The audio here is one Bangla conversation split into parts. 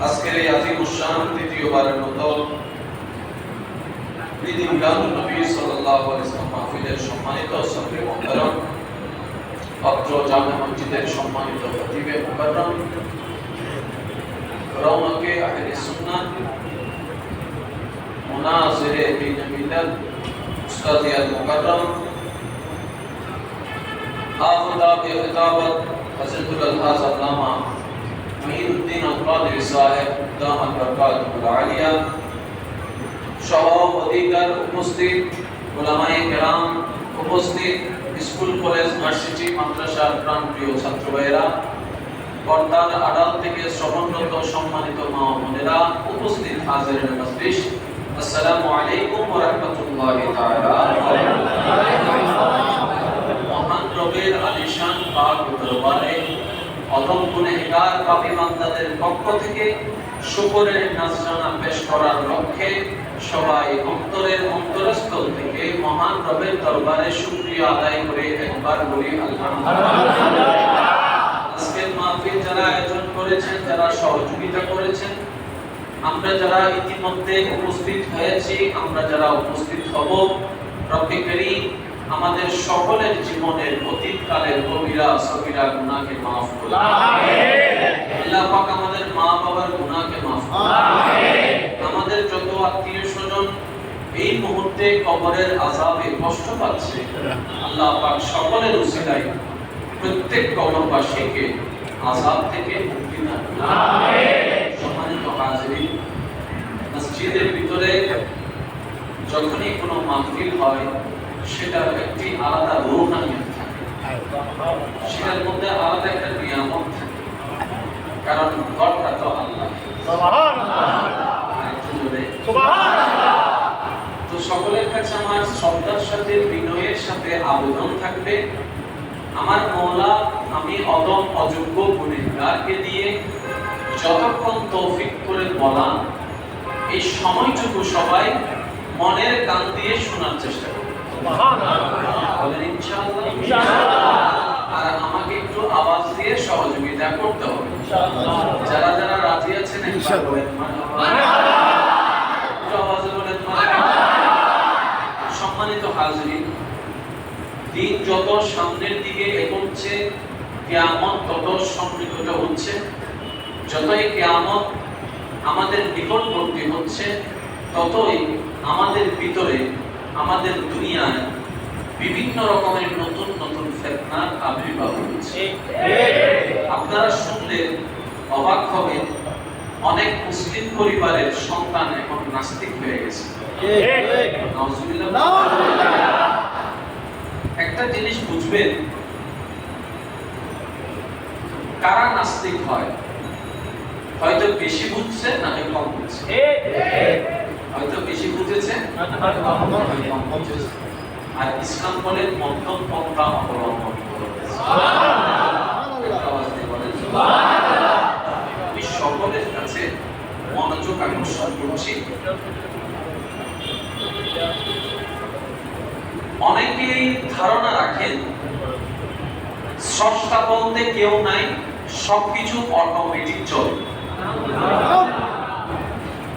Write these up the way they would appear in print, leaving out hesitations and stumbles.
আজকের এই আজিম শান তৃতীয়বারের মতো ঈদ মিলাদুন নবী সাল্লাল্লাহু আলাইহি ওয়াসাল্লাম মাহফিলের সম্মানিত সদরে মুহতারাম, অত্র জামে মসজিদের সম্মানিত খতিবে মুকাররম, রওনাকে আহলে সুন্নাহ, মুনাজিরে দ্বীন মিল্লাত, উস্তাদিয়াল মুকাররম, আফতাব খিতাবত হযরতুল আলহাজ আল্লামা মুঈনুদ্দিন আল-কাদিরী সাহেব দামাত বরকাতুহুল আলিয়া সহ অধিকার উপস্থিত উলামায়ে কেরাম, উপস্থিত স্কুল কলেজ ভার্সিটি মাদ্রাসার প্রাণপ্রিয় ছাত্র ভাইয়েরা, পর্দার আড়াল থেকে শ্রবণরত সম্মানিত মা ও বোনেরা, উপস্থিত হাজিরিন মজলিস, আসসালামু আলাইকুম ওয়া রাহমাতুল্লাহি তাআলা। মহান রবের আলিশান পাক দরবারে অদম গুনাহগার পাপী বান্দাদের পক্ষ থেকে শুকরের নাজরানা পেশ করার লক্ষ্যে সবাই অন্তরের অন্তরস্থল থেকে মহান রবের দরবারে শুকরিয়া আদায় করে একবার বলি আলহামদুলিল্লাহ। আজকের মাহফিল যারা আয়োজন করেছেন, যারা সহযোগিতা করেছেন, আমরা যারা ইতিমধ্যে উপস্থিত হয়েছি, আমরা যারা উপস্থিত হব, রব্বে কারীম আমাদের সকলের জীবনের অতীতকালের কবিরা সগীরা গুনাহকে maaf করুন, আমিন। আল্লাহ পাক আমাদের মা বাবার গুনাহকে maaf করুন, আমিন। আমাদের যত আত্মীয়-স্বজন এই মুহূর্তে কবরের আযাবে কষ্ট পাচ্ছে, আল্লাহ পাক সকলের উসিলায় প্রত্যেক কবরবাসীকে আযাব থেকে মুক্তি দান করুন, আমিন। সম্মানিত হাজিরিন, মসজিদের ভিতরে যখনই কোনো মাহফিল হয় সেটার একটি আলাদা রূহানিয়ত থাকে, সেটার মধ্যে আলাদা একটা নিয়ামত থাকে, কারণ ঘরটা তো আল্লাহ, সুবহানাল্লাহ। তো সকলের কাছে আমার শ্রদ্ধার সাথে বিনয়ের সাথে আবেদন থাকবে, আমার মওলা আমি অদম অযোগ্য গুনাহগারকে দিয়ে যতক্ষণ তৌফিক করে বলা এই সময়টুকু সবাই মনের কান দিয়ে শোনার চেষ্টা করব, বলেন ইনশাআল্লাহ, ইনশাআল্লাহ। আর আমাকে একটু আওয়াজ দিয়ে সহযোগিতা করতে হবে, ইনশাআল্লাহ। যারা যারা রাজি আছেন একবার বলেন মারহাবা, একটু আওয়াজে বলেন মারহাবা। সম্মানিত হাজিরিন, দিন যত সামনের দিকে এগোচ্ছে, কিয়ামত তত সন্নিকট হচ্ছে, যতই কিয়ামত আমাদের নিকটবর্তী হচ্ছে, ততই আমাদের ভিতরে, আমাদের দুনিয়ায় বিভিন্ন রকমের নতুন নতুন ফিতনার আবির্ভাব হচ্ছে। আপনারা শুনলে অবাক হবেন, অনেক মুসলিম পরিবারের সন্তান এখন নাস্তিক হয়ে গেছে। নাউজুবিল্লাহ। একটা জিনিস বুঝবেন, কারা নাস্তিক হয়, হয়তো বেশি বুঝছে না হয় কম বুঝছে, হয়তো বেশি বুঝেছে কম বুঝেছে, আর ইসলাম বলে মধ্যম পন্থা অবলম্বন করেছে। আমি সকলের কাছে মনোযোগ আকর্ষণ করছি। অনেকেই ধারণা রাখেন স্রষ্টা বলতে কেউ নাই, সবকিছু অটোমেটিক চলে।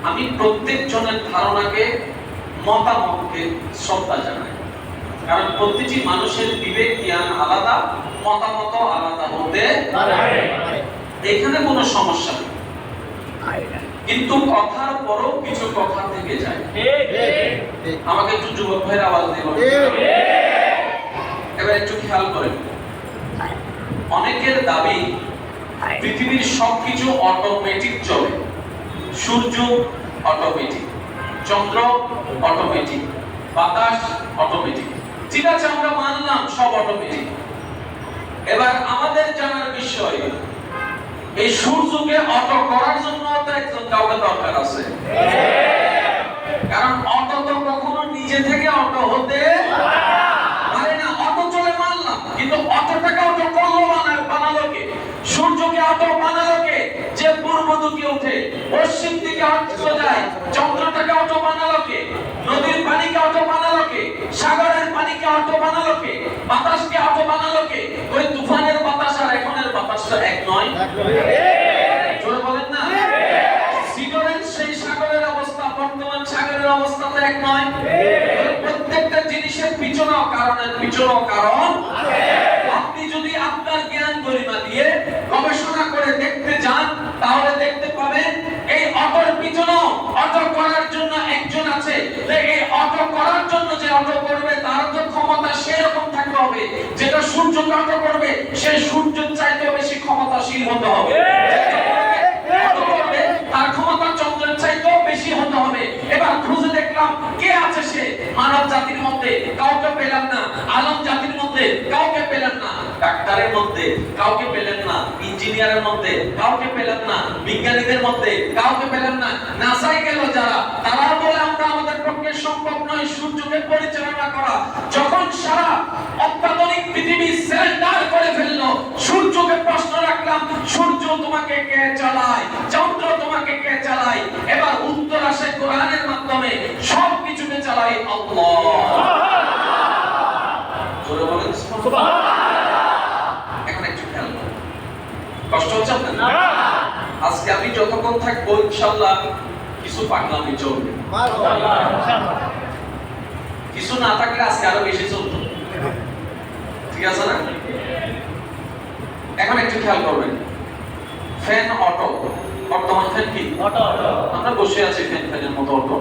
আমি প্রত্যেকজনের ধারণাকে, মতামতকে শ্রদ্ধা জানাই, কারণ প্রতিটি মানুষের বিবেক জ্ঞান আলাদা, মতামত আলাদা হতে পারে, এখানে কোনো সমস্যা নেই। কিন্তু কথার পরও কিছু কথা থেকে যায়। আমাকে একটু যুবক ভাইয়ের আওয়াজ দিয়ে বলুন, এবার একটু খেয়াল করেন। অনেকের দাবি পৃথিবীর সবকিছু অটোমেটিক চলে, সূর্য অটোমেটিক, চন্দ্র অটোমেটিক, বাতাস অটোমেটিক। ঠিক আছে, আমরা মানলাম সব অটোমেটিক। এবার আমাদের জানার বিষয়, এই সূর্যকে অটো করার জন্য তো একজন কাউকে দরকার আছে, কারণ অটো তো কখনো নিজে থেকে অটো হতে পারে না। অটো চলে মানলাম, কিন্তু অটোটাকে অটো করলো বানালো কে? সূর্যকে অটো বানালো কে? যে পূর্ব দিকে ওঠে, পশ্চিম দিকে চলে যায়। চন্দ্রটাকে অটো বানালো কে? নদীর পানিকে অটো বানালো কে? সাগরের পানিকে অটো বানালো কে? বাতাসকে অটো বানালো কে? ওই তুফানের বাতাস আর এখনের বাতাসটা এক নয়, জোরে বলেন না। এক নয়? প্রত্যেকটা জিনিসের পিছনেও কারণ আপনি যদি আপনার জ্ঞান গরিমা দিয়ে গবেষণা করে দেখতে যান তাহলে দেখতে পাবেন এই অটোর পিছনেও অটো করার জন্য একজন আছে। এই অটো করার জন্য যে অটো করবে তার তো ক্ষমতা সেরকম থাকতে হবে, যেটা সূর্যকে অটো করবে সে সূর্যের চাইতেও বেশি ক্ষমতাশীল হতে হবে। তার ক্ষমতা চন্দ্রের চাইতেও বেশি হতে হবে। এবার খুঁজে দেখলাম কে আছে সে মানব জাতির মধ্যে, কাউকে পেলাম না। আলম জাতির মধ্যে কাউকে পেলাম না। ডাক্তারের মধ্যে কাউকে পেলাম না। ইঞ্জিনিয়ারের মধ্যে কাউকে পেলাম না। বিজ্ঞানীদের মধ্যে কাউকে পেলাম না। নাসায় গেল যারা, তারা বলে আমরা আমাদের পক্ষে সম্ভব নয় সূর্যকে পরিচালনা করা। যখন সারা অত্যাধুনিক পৃথিবী সিলিন্ডার করে ফেললো, সূর্যকে প্রশ্ন রাখলাম সূর্য তোমাকে কে চালায়, চন্দ্র তোমাকে কে চালায়? এবার উত্তর আসে কোরআনের মাধ্যমে, সব কিছুকে চালায় আল্লাহ। জোরে বলেন সুবহানাল্লাহ। এখন একটু খেয়াল করুন, কষ্ট হচ্ছে আপনার? আজকে আমি যতক্ষণ থাকবো ইনশাআল্লাহ কিছু পাগলামি চলবে, কিছু না থাকলে আজকে আরো বেশি চলতো, ঠিক আছে না? এখন একটু খেয়াল করবেন, ফ্যান অটো, বর্তমান ফ্যান কি অটো, আমরা বসে আছি ফ্যানের মতো অটো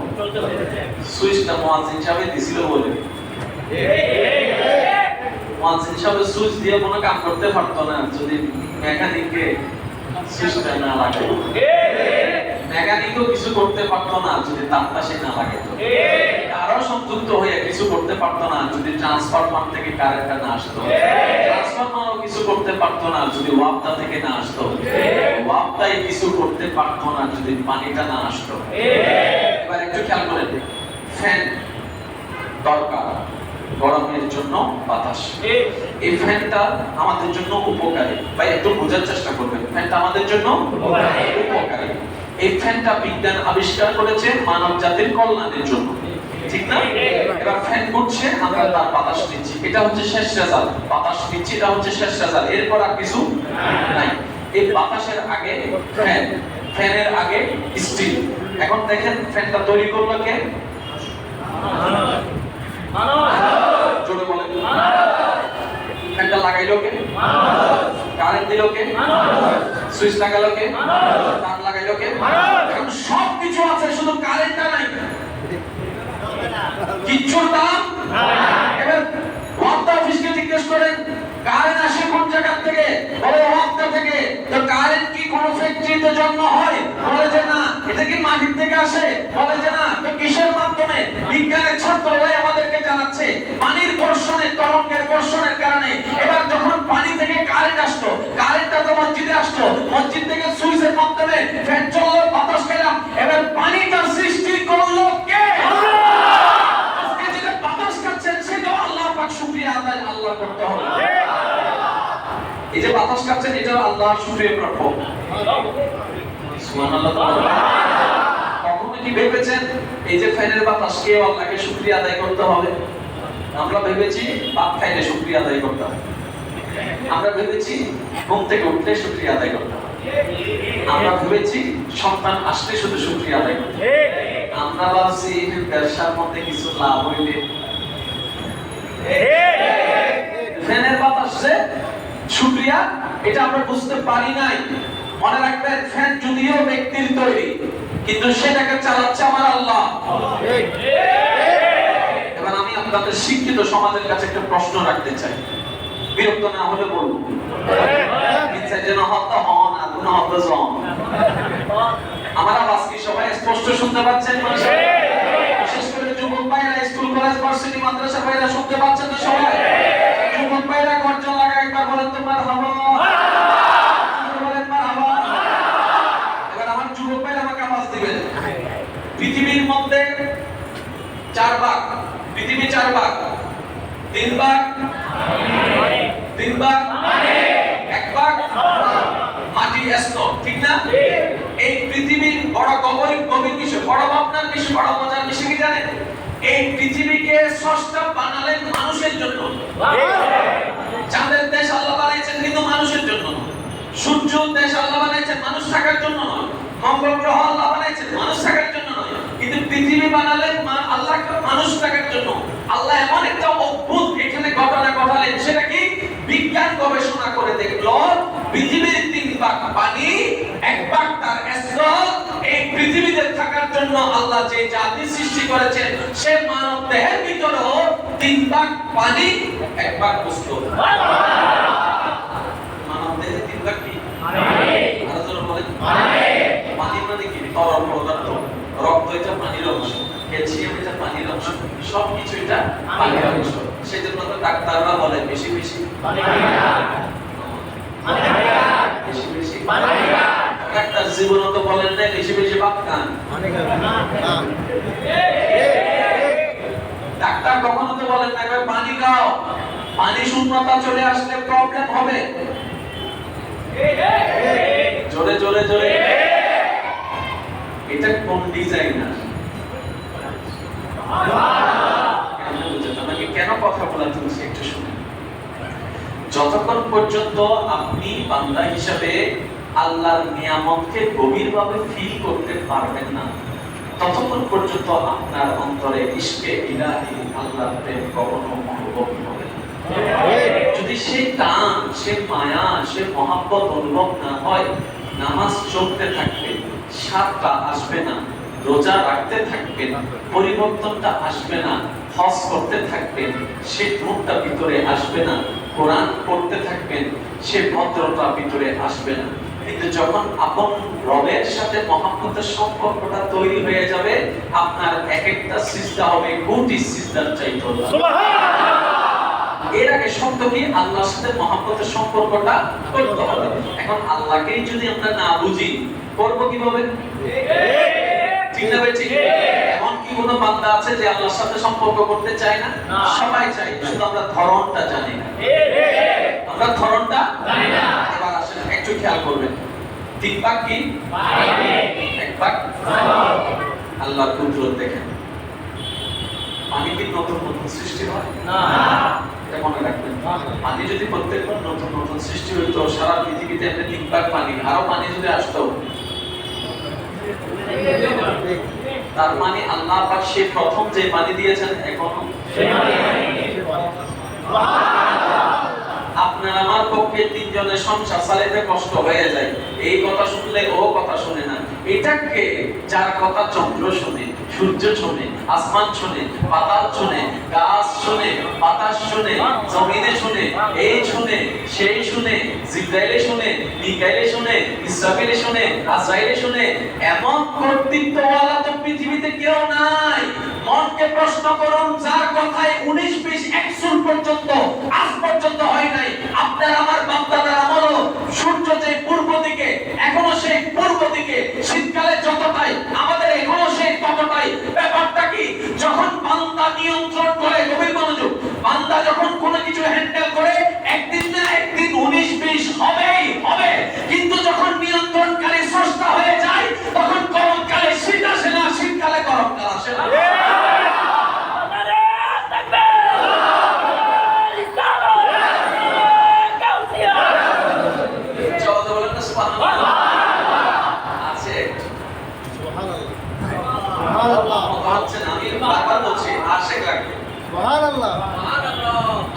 সুইচটা মুয়াজ্জিন সাহেব দিছিল বলে, মুয়াজ্জিন সাহেব সুইচ দিয়ে কোনো কাম করতে পারতো না যদি মেকানিককে সুইচটা না লাগে, মেকানিকও কিছু করতে পারতো না যদি তারটা সে না লাগে, আরো সংযুক্ত হয়ে কিছু করতে পারতো না যদি ট্রান্সফরমার থেকে কারেন্টটা না আসতো, ট্রান্সফরমারও কিছু করতে পারতো না যদি ওয়াপটা থেকে না আসতো, ওয়াপটাই কিছু করতে পারতো না যদি পানিটা না আসতো। এবার একটু খেয়াল করেন, ফ্যান দরকার গরমের জন্য বাতাস, এই ফ্যানটা আমাদের জন্য উপকারী, ভাই একটু বোঝার চেষ্টা করবেন, ফ্যানটা আমাদের জন্য উপকারী। এই ফ্যানটা বিজ্ঞান আবিষ্কার করেছে মানব জাতির কল্যাণের জন্য, ঠিক না? এবার ফ্যান ঘুরছে, আমরা তার বাতাস নিচ্ছি, এটা হচ্ছে শেষ রেজাল্ট, বাতাস নিচ্ছি, এটা হচ্ছে শেষ রেজাল্ট, এরপর আর কিছু নাই। এই বাতাসের আগে ফ্যান, ফ্যানের আগে স্টিল। এখন দেখেন ফ্যানটা তৈরি করলো কে? জোরে বলেন, ফ্যানটা লাগাইলো কে? কারেন্ট দিল কে? সুইচ লাগালো কে? তার লাগাইলো কে? এখন সব কিছু আছে, শুধু কারেন্টটা নাই, কিচ্ছুর দাম। এবার ওয়াক্তা অফিসকে জিজ্ঞেস করেন কারেন্ট আসে কোন জায়গা থেকে, বলে ওয়াক্তা থেকে। তো কারেন্ট কি কোন ফ্যাক্টরিতে জন্ম হয়? বলে যে না। এটা কি মাটির থেকে আসে? বলে যে না। তো কিসের মাধ্যমে? বিজ্ঞানের ছাত্ররাই আমাদেরকে জানাচ্ছে পানির ঘর্ষণে, তরঙ্গের ঘর্ষণের কারণে। এবার যখন পানি থেকে কারেন্ট আসতো, কারেন্টটা তো মসজিদে আসতো, মসজিদ থেকে সুইচের মাধ্যমে ফ্যান চললো, বাতাস পেলাম। এবার পানিটা সৃষ্টি করলো কে? আজকে যেটা বাতাস খাচ্ছেন সেটাও আল্লাহ পাক শুকরিয়া আদায় আল্লাহ করতে হবে। এই যে বাতাস খাচ্ছেন এটা আল্লাহর শুকরিয়া প্রাপ্য, সুবহানাল্লাহ। কখনো কি ভেবেছেন এই যে ফ্যানের বাতাস কে আল্লাহকে শুকরিয়া আদায় করতে হবে? আমরা ভেবেছি ভাত খাইলে শুকরিয়া আদায় করতে হবে, আমরা ভেবেছি ঘুম থেকে উঠলে শুকরিয়া আদায় করতে হবে, আমরা ভেবেছি সন্তান আসলে শুধু শুকরিয়া আদায় করতে হবে, আমরা ভাবছি ব্যবসার মধ্যে কিছু লাভ হইলে ফ্যানের বাতাসে শুকরিয়া, এটা আমরা বুঝতে পারি নাই। মনে রাখবেন ফ্যান যদিও ব্যক্তির তৈরি কিন্তু সেটাকে চালাচ্ছে আমার আল্লাহ। এবার আমি আপনাদের শিক্ষিত সমাজের কাছে একটা প্রশ্ন রাখতে চাই, বিরক্ত না হলে বলুন, আমার আওয়াজ কি সবাই স্পষ্ট শুনতে পাচ্ছেন? বিশেষ করে যুবক ভাইরা, স্কুল কলেজ ভার্সিটি মাদ্রাসা ভাইরা শুনতে পাচ্ছেন তো সবাই? যুবক ভাইরা গর্জন লাগা একবার বলেন তো মারহাবা, বলেন মারহাবা। এবার আমার যুবক ভাইরা আমাকে আওয়াজ দিবেন। পৃথিবীর মধ্যে 4 ভাগ, পৃথিবী 4 ভাগ, 3 ভাগ, 3 ভাগ, 1 ভাগ মাটি স্তর, ঠিক না? এই পৃথিবীর বড় গভীর বিষয়, বড় ভাবনার বিষয়, বড় মজার বিষয় কি জানেন? এই পৃথিবীকে স্রষ্টা বানালেন মানুষের জন্য। চাঁদের দেশ আল্লাহ বানাইছেন কিন্তু মানুষের জন্য নয়, সূর্য দেশ আল্লাহ বানাইছেন মানুষ থাকার জন্য নয়, মঙ্গল গ্রহ আল্লাহ বানাইছেন মানুষ থাকার জন্য নয়, কিন্তু পৃথিবী বানালেন আল্লাহ মানুষ থাকার জন্য। আল্লাহ এমন একটা অদ্ভুত এখানে ঘটনা ঘটালেন, সেটা কি বিজ্ঞান গবেষণা করে দেখলো পৃথিবীর 3 ভাগ পানি, 1 ভাগ তার স্থল। এই পৃথিবীতে থাকার জন্য আল্লাহ যে জাতি সৃষ্টি করেছেন, সে মানব দেহের ভিতরেও 3 ভাগ পানি, 1 ভাগ বস্তু। মানব দেহে 3 ভাগ কি? পানি। আরো জোরে বলেন পানি। পানি মানে কি? তরল পদার্থ। রক্ত এটা পানির অংশ, ক্যালসিয়াম এটা পানির অংশ, সবকিছু এটা পানির অংশ। সেজন্য তো ডাক্তাররা বলে বেশি বেশি পানি খান, পানি খান, বেশি বেশি পানি খান। ডাক্তার জীবনে তো বলেন না বেশি বেশি ভাত খান, পানি খান। ডাক্তার কখনো তো বলেন না পানি খাও, পানি শূন্যতা চলে আসলে প্রবলেম হবে। জোরে জোরে জোরে। এটা কোন ডিজাইনার? আমাকে কেন কথা বলা তুমি একটু শুনে। যতক্ষণ পর্যন্ত আপনি বান্দা হিসাবে আল্লাহর নিয়ামতকে গভীরভাবে ফিল করতে পারবেন না, ততক্ষণ পর্যন্ত আপনার অন্তরে ইশকে ইলাহি আল্লাহর প্রেম কখনো অনুভব হবে না। যদি সেই টান, সে মায়া, সে মহাব্বত অনুভব না হয়, নামাজ চলতে থাকবে, স্বাদটা আসবে না, রোজা রাখতে থাকবেন, পরিবর্তনটা আসবে না, হজ করতে থাকবেন, সে নূরটা ভিতরে আসবে না, কোরআন পড়তে থাকবেন, সে ভদ্রতা ভিতরে আসবে না। কিন্তু যখন আপন রবের সাথে মহব্বতের সম্পর্কটা তৈরি হয়ে যাবে, আপনার এক একটা সিজদা হবে কোটি সিজদার চাইতে। এর আগে শব্দ কি? আল্লাহর সাথে মহব্বতের সম্পর্কটা করতে হবে। এখন আল্লাহকেই যদি আমরা না বুঝি, করব কিভাবে? ঠিক না ভাই? ঠিক। এমন কি কোনো বান্দা আছে যে আল্লাহর সাথে সম্পর্ক করতে চায় না? সবাই চায়, শুধু আমরা ধরনটা জানি না। আমরা ধরনটা জানি না। এবার আসেন একটু খেয়াল করবেন, 3 ভাগ কি? পানি, 1 ভাগ আল্লাহর কুদরত দেখেন। পানি কি নতুন নতুন সৃষ্টি হয়? না। এটা মনে রাখবেন। পানি যদি প্রত্যেকবার নতুন নতুন সৃষ্টি হইতো, সারা পৃথিবীতে একটা 3 ভাগ পানি, আরো পানি যদি আসতো, তার মানে আল্লাহ পাক সে প্রথম যে পানি দিয়েছেন এখনো আপনার আমার পক্ষে 3 জনের সংসার চালাতে কষ্ট হয়ে যায়। এই কথা শুনলে ও কথা শুনে না। এটাকে যার কথা চন্দ্র শুনে, সূর্য শুনে, আসমান শুনে, পাতাল শুনে, গাছ শুনে, বাতাস শুনে, জমিনে শুনে, এই শুনে, সেই শুনে, জিবরাইলে শুনে, মিকাইলে শুনে, ইসরাফিলে শুনে, আজরাইলে শুনে, এমন কর্তৃত্বওয়ালা তো পৃথিবীতে কেউ নাই। মনকে প্রশ্ন করুন, যার কথায় 19 20 100 পর্যন্ত আজ পর্যন্ত হয় নাই। আপনার আমার বাপ-দাদার আমল, সূর্য যে পূর্ব দিকে, এখনো সেই পূর্ব দিকে, শীতকালে যতটাই আমাদের এখনো সেই ততটাই। ব্যাপারটা কি? যখন বান্দা নিয়ন্ত্রণ করে, গভীর মনোযোগ, বান্দা যখন কোনো কিছু হ্যান্ডেল করে, একদিন না একদিন 19 20 হবেই হবে। কিন্তু যখন নিয়ন্ত্রণকারী স্রষ্টা হয়ে যায়, তখন গরমকালে শীত আসে না, শীতকালে গরমকাল আসে না।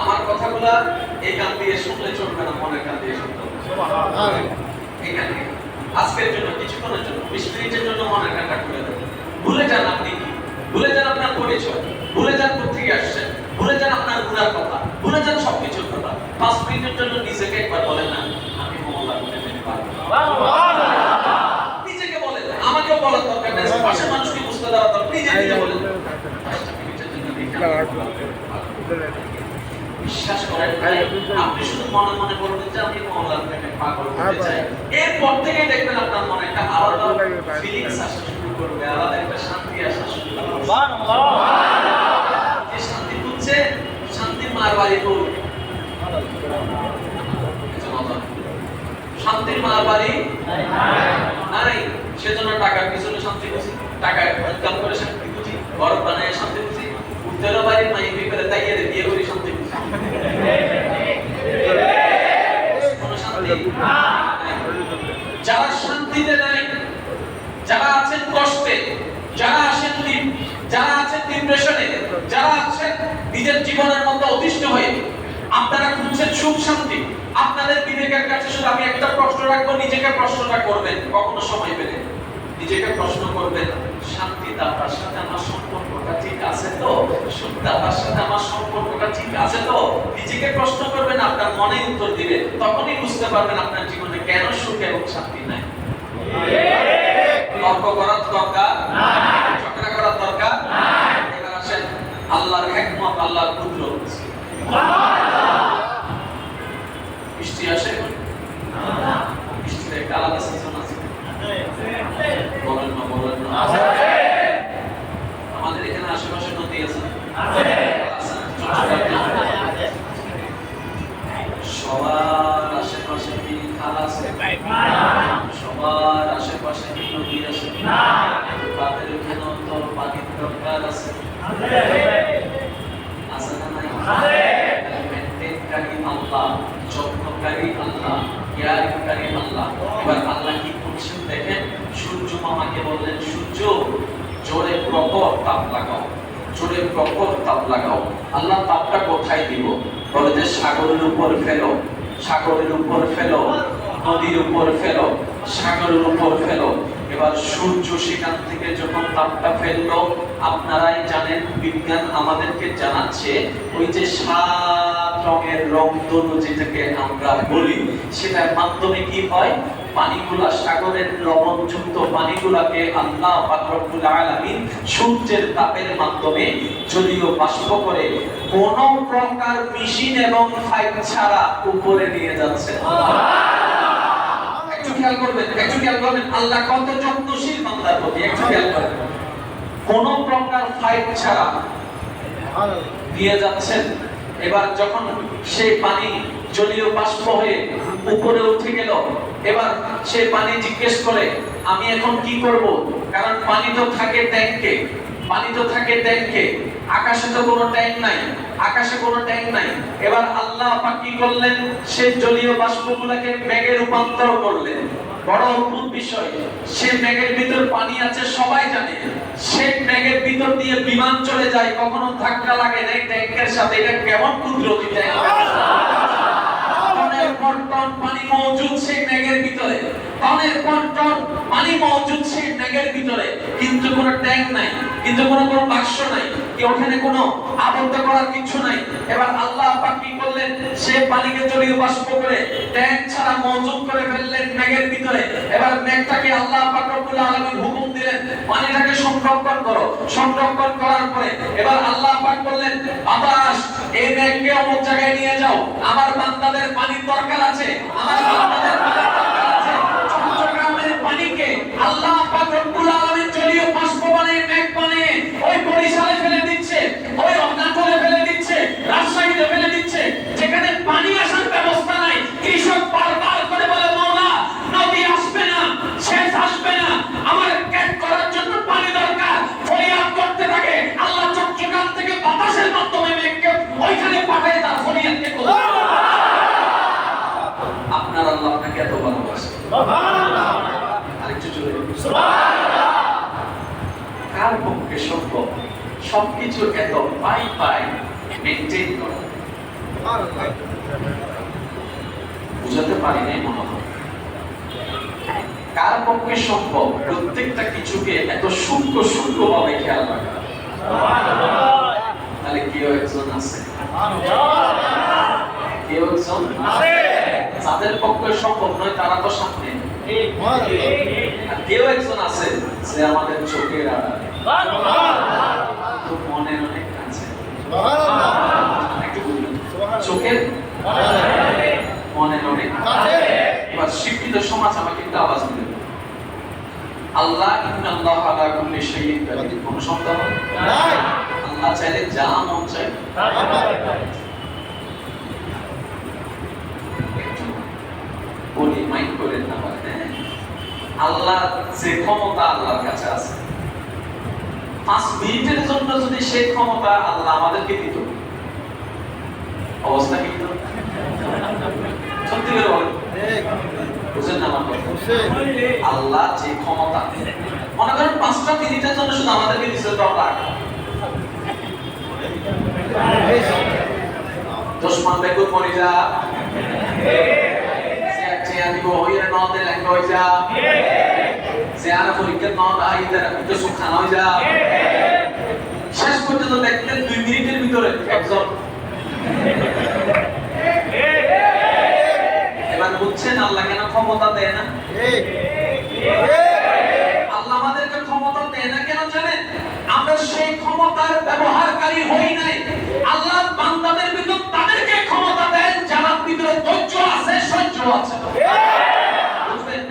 আমার কথাগুলা এই কান দিয়ে শুনলে চলবে না, মনের কান দিয়ে শুনতে হবে। এখানে আজকের জন্য, কিছুক্ষণের জন্য, 20 মিনিটের জন্য মনের কানটা খুলে দেন। ভুলে যান আপনি কি, ভুলে যান আপনার পরিচয়, ভুলে যান কোথেকে আসছেন, ভুলে যান আপনার গুনার কথা, ভুলে যান সবকিছুর কথা। 5 মিনিটের জন্য নিজেকে একবার বলেন না, আমি মহল্লা করতে পারবো। নিজেকে বলেন, আমাকেও বলার দরকার নেই, পাশের মানুষকে বুঝতে দেওয়ার দরকার নেই, নিজে বলেন। 5 মিনিটের জন্য বিশ্বাস করেন ভাই, আপনি শুধু মনে মনে বলবেন যে আমি মহল্লার প্রেমে পাগল হতে চাই, এরপর থেকে দেখবেন আপনার মনে একটা আলাদা ফিলিংস আসা শুরু করবে, আলাদা একটা শান্তি আসা শুরু করবে। সুবহানাল্লাহ। যে শান্তি খুঁজছে, শান্তির মার বাড়ি তো শান্তির মার বাড়ি নাই। সেজন্য টাকার পিছনে শান্তি খুঁজি, টাকা ইনকাম করে শান্তি খুঁজি, ঘর বানায় শান্তি খুঁজি, উত্তর বাড়ির মাই বিপরে তাইয়ে বিয়ে করে শান্তি খুঁজি। যারা শান্তিতে নাই, যারা আছেন কষ্টে, যারা আছেন ডিপ্রেশনে, যারা আছেন নিজের জীবনের মধ্যে অতিষ্ঠ হয়ে, আপনারা খুঁজছেন সুখ শান্তি, আপনাদের বিবেকের কাছে শুধু আমি একটা প্রশ্ন রাখবো, নিজেকে প্রশ্নটা করবেন কখনো সময় পেলে, নিজেকে প্রশ্ন করবেন, শান্তি দাতার সাথে আমার সম্পর্কটা ঠিক আছে তো? সুখ দাতার সাথে আমার সম্পর্কটা ঠিক আছে তো? নিজেকে প্রশ্ন করবেন, আপনার মনে উত্তর দিবে, তখনই বুঝতে পারবেন আপনার জীবনে কেন সুখ এবং শান্তি নাই। তর্ক করার দরকার নাই, ঝগড়া করার দরকার নাই। এবার আসেন আল্লাহর হিকমত, আল্লাহর কুদরত। বৃষ্টি আসে না, বৃষ্টির একটা আলাদা সিজন আছে, বলেন না আমাদের এখানে আশেপাশে নদী আছে, সবার আশেপাশে কি খাল আছে? সবার আশেপাশে কি নদী আছে? তাদের এখানে তো পানির দরকার আছে, আছে না নাই? মেনটেনকারী আল্লাহ, যত্নকারী আল্লাহ, কেয়ারিংকারী আল্লাহ। এবার আল্লাহ কি করছেন দেখেন, সূর্য মামাকে বললেন, সূর্য জোরে প্রখর তাপ লাগাও, জোরে প্রখর তাপ লাগাও। আল্লাহ তাপটা কোথায় দিব? বলে যে সাগরের উপর ফেলো, সাগরের উপর ফেলো, নদীর উপর ফেলো, সাগরের উপর ফেলো। এবার সূর্য সেখান থেকে যখন তাপটা ফেললো, আপনারাই জানেন, বিজ্ঞান আমাদেরকে জানাচ্ছে, ওই যে 7 রঙের রংধনু যেটাকে আমরা বলি, সেটার মাধ্যমে কি হয়, পানিগুলা, সাগরের লবণযুক্ত পানিগুলাকে আল্লাহ পাক রব্বুল আলামিন সূর্যের তাপের মাধ্যমে জলীয় বাষ্প করে কোন প্রকার মেশিন এবং পাইপ ছাড়া উপরে নিয়ে যাচ্ছে। একটু খেয়াল করবেন আল্লাহ কত যত্নশীল বান্দার প্রতি, একটু খেয়াল করবেন। কোন প্রকার পাইপ ছাড়া দিয়ে যাচ্ছেন। এবার যখন সেই পানি জলীয় বাষ্প হয়ে উপরে উঠে গেল, এবার সেই পানি জিজ্ঞেস করে, আমি এখন কি করব? কারণ পানি তো থাকে ট্যাঙ্কে, আকাশে তো কোনো ট্যাঙ্ক নাই, এবার আল্লাহ পাক কি করলেন, সেই জলীয় বাষ্পগুলোকে মেঘে রূপান্তর করলেন। বড় অদ্ভুত বিষয়, সেই মেঘের ভিতর পানি আছে সবাই জানে, সেই মেঘের ভিতর দিয়ে বিমান চলে যায়, কখনো ধাক্কা লাগে নাই ট্যাঙ্কের সাথে। এটা কেমন কুদরতি ট্যাঙ্ক! টনের পর টন পানি মজুদ সেই মেঘের ভিতরে, টনের পর টন পানি মজুদ সেই মেঘের ভিতরে, কিন্তু কোনো ট্যাঙ্ক নাই, কিন্তু কোনো বাক্স নাই, ওখানে কোনো আবদ্ধ করার কিছু নাই। এবার আল্লাহ পাক কি করলেন, সেই পানিকে জলীয় বাষ্প করে ট্যাঙ্ক ছাড়া মজুদ করে ফেললেন মেঘের ভিতরে। এবার মেঘটাকে আল্লাহ পাক রব্বুল আলামিন হুকুম দিলেন, পানিটাকে সংরক্ষণ করো। সংরক্ষণ করার পরে এবার আল্লাহ পাক বললেন, বাতাস, এই মেঘকে অমুক জায়গায় নিয়ে যাও, আমার বান্দাদের পানির দরকার আছে, আমার বান্দাদের পানির দরকার আছে। চট্টগ্রামের পানিকে আল্লাহ পাক রব্বুল আলামিন জলীয় বাষ্প বানিয়ে মেঘ বানিয়ে ওই বরিশালে ফেলে দিচ্ছে, ওই অরুণাচলে ফেলে দিচ্ছে, রাজশাহীতে ফেলে দিচ্ছে, যেখানে পানি আসার ব্যবস্থা নাই। কৃষক বারবার করে বলে, মাওলা, নদী আসবে না, সেচ আসবে না, আমার ক্ষেত করার জন্য পানি দরকার, ফরিয়াদ করতে থাকে। আল্লাহ চট্টগ্রাম থেকে বাতাসের মাধ্যমে মেঘকে ওইখানে পাঠায় তার ফরিয়াদকে কবুল করে। আপনার আল্লাহ আপনাকে এত ভালোবাসে, সুবহানাল্লাহ, আরেকটু জোরে সুবহানাল্লাহ। কার পক্ষে সম্ভব সবকিছু এত পাই মেইনটেইন করা? বুঝাতে পারি নাই মনে হয়। কার পক্ষে সম্ভব প্রত্যেকটা কিছুকে এত সূক্ষ্ম ভাবে খেয়াল রাখা? তাহলে কেউ একজন আছে, যাদের পক্ষে সম্ভব নয় তারা তো সামনে। কেউ একজন আছে যে আমাদের চোখের আড়ালে, তো মনের অনেক কাছে। চোখের মনের অনেক কাছে। এবার শিক্ষিত সমাজ আমাকে একটা আওয়াজ দিল, আল্লাহ ইন্নাল্লাহ আলা কুল্লি শাইইন কাদির। কোন সন্দেহ নাই, আল্লাহ চাইলে যা মন চায় বলি, মাইন্ড করেন না। আল্লাহ যে ক্ষমতা আল্লাহর কাছে আছে, 5 মিনিটের জন্য যদি সেই ক্ষমতা আল্লাহ আমাদেরকে দিত, অবস্থা কি হতো? সত্যি করে বলেন, বুঝেন না আমার কথা? আল্লাহ যে ক্ষমতা, মনে করেন 5টা মিনিটের জন্য শুধু আমাদেরকে দিচ্ছে 10 লাখ। 10 মান বেকুর পড়ে যা চেয়া দিব হইরে ন দে লেখা হই যা চেয়ারা পরীক্ষা ন দাই তারা তো সুখানা হই যা। শেষ পর্যন্ত দেখতেন 2 মিনিটের ভিতরে একজন। এবার বুঝছেন আল্লাহ কেন ক্ষমতা দেয় না? আল্লাহ আমাদেরকে ক্ষমতা দেয় না কেন জানেন? আমরা সেই ক্ষমতার ব্যবহারকারী হই নাই। আল্লাহ বান্দাদের ভিতর তাদেরকে ক্ষমতা দেন যার ভিতরে ধৈর্য আছে, সহ্য আছে। বুঝলেন?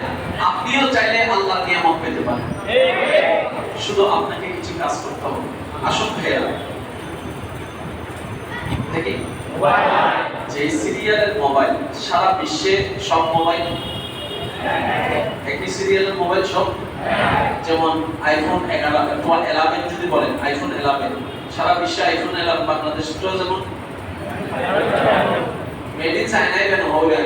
আপনিও চাইলে আল্লাহর নিয়ামত পেতে পারেন, শুধু আপনাকে কিছু কাজ করতে হবে। আসুন ভাইয়া দেখি যে সিরিয়ালের মোবাইল সারা বিশ্বে সব মোবাইল একই সিরিয়ালের মোবাইল সব, যেমন আইফোন 11 যদি বলেন আইফোন 11 সারা বিশ্বে আইফোন 11 বাংলাদেশটাও যেমন মেড ইন চায়নায় কেন হবে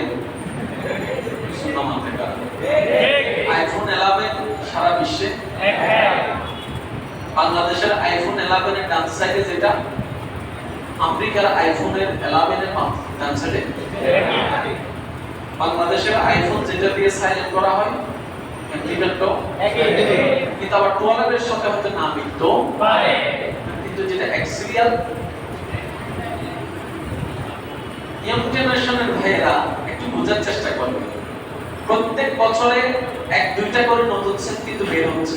আইফোন 11 সারা বিশ্বে। বাংলাদেশের আইফোন 11 এর ডান সাইডে যেটা, আমেরিকার আইফোনের 11 এর ডান সাইডে। বাংলাদেশের আইফোন যেটা দিয়ে সাইলেন্ট করা হয় ইমপ্লিমেন্টও কিন্তু আবার 12 এর সাথে হয়তো না মিলতো পারে, কিন্তু যেটা এক্সিরিয়াল ইয়াং জেনারেশনের ভাইয়েরা একটু বোঝার চেষ্টা করবে। প্রত্যেক বছরে 1-2টা করে নতুন সেট কিন্তু বের হচ্ছে।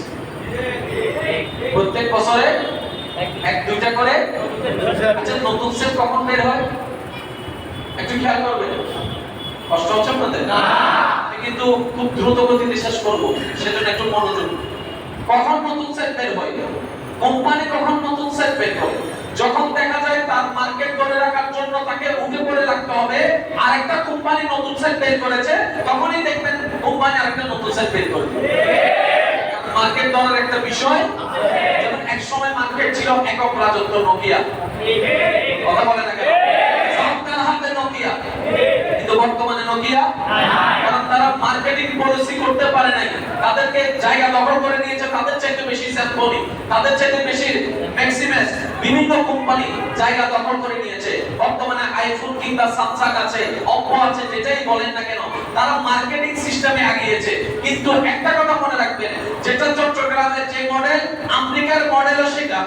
প্রত্যেক বছরে 1-2টা করে। আচ্ছা নতুন সেট কখন বের হয় একটু খেয়াল করবেন। কষ্ট হচ্ছে আপনাদের? না, আমি কিন্তু খুব দ্রুত গতিতে শেষ করব, সেজন্য একটু মনোযোগ। কখন নতুন সেট বের হয়? কোম্পানি কখন নতুন সেট বের করে? যখন দেখা যায় তার মার্কেট ধরে রাখার জন্য তাকে উঠে পড়ে লাগতে হবে, আরেকটা কোম্পানি নতুন সেট বের করেছে, তখনই দেখবেন কোম্পানি আরেকটা নতুন সেট বের করে। মার্কেট ধরার একটা বিষয়, যেমন এক সময় মার্কেট ছিল একক রাজত্ব নোকিয়া, কথা বলে না কেন? সরকার হাতে নোকিয়া, কিন্তু বর্তমানে নোকিয়া কারণ তারা মার্কেটিং পলিসি করতে পারে নাই, তাদেরকে জায়গা দখল করে নিয়েছে, তাদের চাইতে বেশি স্যামসং, তাদের চাইতে বেশি ম্যাক্সিমাস, বিভিন্ন কোম্পানি জায়গা দখল করে নিয়েছে। বর্তমানে আইফোন কিংবা স্যামসাং আছে, অপো আছে, যেটাই বলেন না কেন, তারা মার্কেটিং সিস্টেমে আগিয়েছে। কিন্তু একটা কথা মনে রাখবেন, যেটা চট্টগ্রামের যে মডেল, আমেরিকার মডেলও সেটা।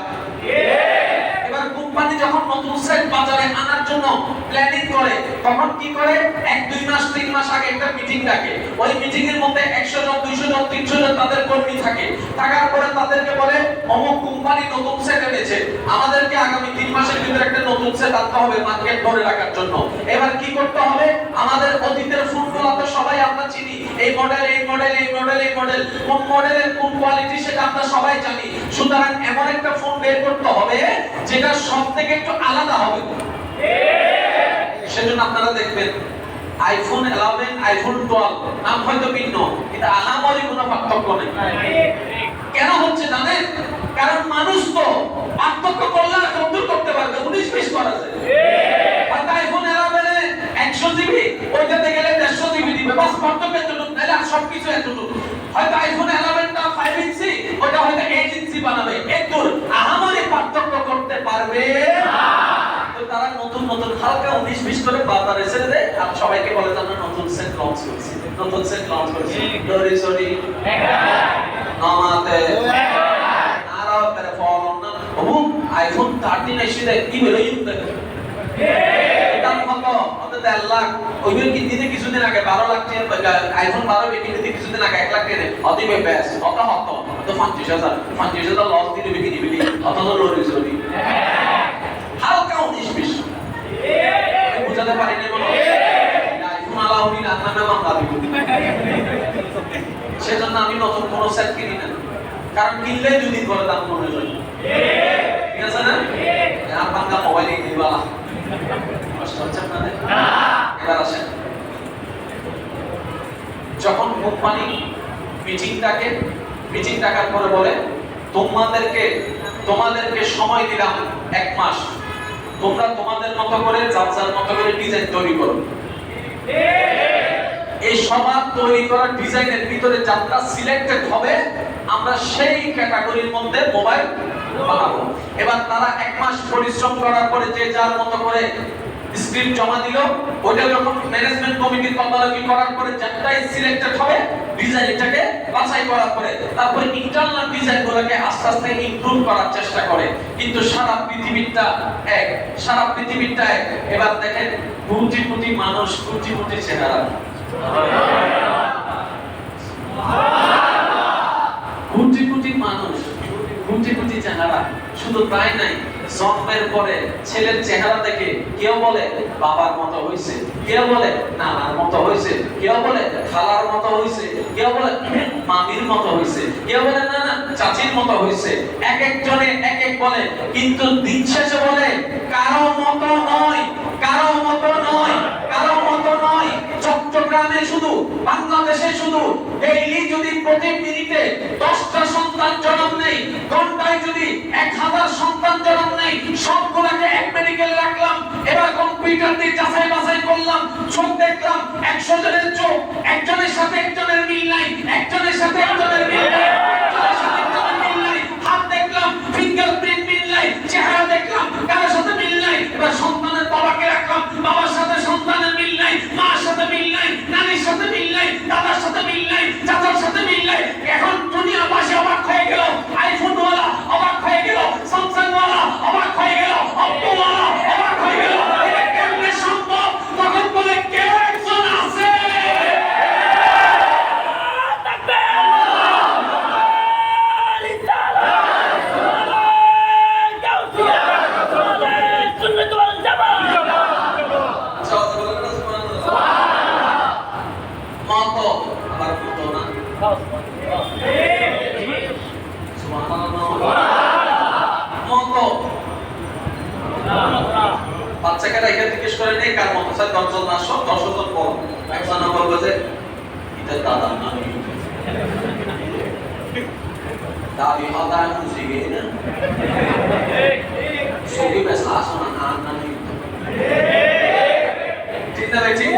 এবার কোম্পানি যখন নতুন সেট বাজারে আনার জন্য প্ল্যানিং করে, তখন কি করে? 1-2 মাস 3 মাস আগে একটা মিটিং ডাকে। ওই মিটিং এর মধ্যে 100 জন 200 জন 300 জন তাদের কর্মী থাকে। থাকার পরে তাদেরকে বলে অমুক কোম্পানি নতুন সেট এনেছে, আমাদেরকে আগামী 3 মাসের ভিতরে একটা নতুন সেট আনতে হবে মার্কেট ধরে রাখার জন্য। এবার কি করতে হবে? আমাদের অতীতের ফোনগুলো তো সবাই আমরা চিনি, এই মডেল এই মডেল এই মডেল এই মডেল, কোন মডেলের কোন কোয়ালিটি সেটা আমরা সবাই জানি। সুতরাং এমন একটা ফোন বের করতে হবে যেটা সব থেকে একটু আলাদা হবে। সেজন্য আপনারা দেখবেন আইফোন 11 আইফোন 12 নাম হয়তো ভিন্ন, কিন্তু আহামরি কোনো পার্থক্য নেই। কেন হচ্ছে জানেন? কারণ মানুষ তো পার্থক্য করলে কম্পিউটার করতে পারবে, 19-20 করা যায়। আর আইফোন 11 এ 100 জিবি, ওইটাতে গেলে 150 জিবি দিবে, বাস পার্থক্য এতটুকু, নাহলে আর সবকিছু এতটুকু। হয়তো আইফোন 11 টা 5 ইঞ্চি, ওটা হয়তো 8 ইঞ্চি বানাবে, একটু আহামরি পার্থক্য করতে পারবে না। তো তারা নতুন নতুন হালকা 19-20 করে বাজারে ছেড়ে দেয়, আর সবাইকে বলে আমরা নতুন সেট লঞ্চ করেছি, নতুন সেট লঞ্চ করেছি, ডরি সরি নামাতে আরাও করে ফলন না। ওহ আইফোন 13 এসে দেয় কি হলো ইউতে দাম কত? কত 1.5 লাখ। ওইগুলো কিনতে কিছুদিন আগে 12 লাখ টাকা আইফোন 12 বিক্রি দিতে কিছুদিন আগে 1 লাখ টাকা অতিবে ব্যাস কত হত তো 50,000 লস দিয়ে বিক্রি দিবি, অত তো লরি সরি হালকা 19-20 বুঝাতে পারিনি বলো আইফোন আলাউনি না নামে মামলা দিব। সেজন্য আমি নতুন কোন সেট কিনি না, কারণ কিনলে যদি করে দাম কমে যায়, ঠিক আছে না? আর বাংলা মোবাইলে দিবা কষ্ট হচ্ছে আপনাদের। এবার আসেন, যখন কোম্পানি মিটিং ডাকার পরে বলে তোমাদেরকে সময় দিলাম 1 মাস, তোমরা তোমাদের মতো করে যার মতো করে ডিজাইন তৈরি করো। এই সমাজ তৈরি করার ডিজাইনের ভিতরে যাত্রা সিলেক্টেড হবে, আমরা সেই ক্যাটাগরির মধ্যে মোবাইল বানাবো। এবার তারা 1 মাস পরিশ্রম করার পরে যে যার মতো করে স্ক্রিপ্ট জমা দিল, ওটা যখন ম্যানেজমেন্ট কমিটির তদারকি করার পরে যাত্রাই সিলেক্টেড হবে, ডিজাইনটাকে বাছাই করার পরে তারপরে ইন্টারনাল ডিজাইনগুলোকে আস্তে আস্তে ইমপ্রুভ করার চেষ্টা করে। কিন্তু সারা পৃথিবীটা এক, সারা পৃথিবীটা এক। এবার দেখেন কোটি কোটি মানুষ, কোটি কোটি চেহারা, কোটি কোটি মানুষ, কোটি কোটি চেহারা। শুধু তাই নাই, জন্মের পরে ছেলের চেহারা দেখে কেউ বলে বাবার মতো হইছে, কেউ বলে নানার মতো হইছে, কেউ বলে খালার মতো হইছে, কেউ বলে মামির মতো হইছে, কেউ বলে না না চাচির মতো হইছে। এক একজনে এক এক বলে, কিন্তু দিন শেষে বলে কারো মতো নয়, কারো মতো নয়, কারো মতো নয়। চট্টগ্রামে শুধু, বাংলাদেশে শুধু ডেইলি যদি প্রতি মিনিটে 10টা সন্তান জন্ম নেই, ঘন্টায় যদি 1000 সন্তান জন্ম নেই, সবগুলোকে এক মেডিকেল রাখলাম। এবার কম্পিউটার দিয়ে যাচাই বাছাই করলাম, চোখ দেখলাম 100 জনের চোখ, একজনের সাথে একজনের মিল নাই, একজনের সাথে একজনের মিল নাই, একজনের সাথে একজনের মিল নাই। হাত দেখলাম, ফিঙ্গারপ্রিন্ট মিল নাই, চেহারা দেখলাম, কারোর সাথে মিল নাই। এবার সন্তানের বাবাকে রাখলাম, বাবার সাথে সন্তানের মিল নাই, মার সাথে মিল নাই, নানির সাথে মিল নাই, দাদার সাথে মিল নাই, চাচার সাথে মিল নাই। এখন দুনিয়াবাসী অবাক হয়ে গেল, আইফোন ওয়ালা অবাক হয়ে গেল, স্যামসাং ওয়ালা অবাক হয়ে গেল, অপ্পো ওয়ালা অবাক হয়ে গেল। এটা কেমনে সম্ভব? তখন বলে কেউ একজন আছে। বাচ্চাকে রেখে জিজ্ঞেস করে নেই কার মতো, স্যার 10 জন আসো, 10 জন বলো, একজন বলবে যে এটা দাদা নানি, দাদি হতা খুশি গিয়ে না সবই বেশ আসো না আর নানি, ঠিক না ভাই? ঠিক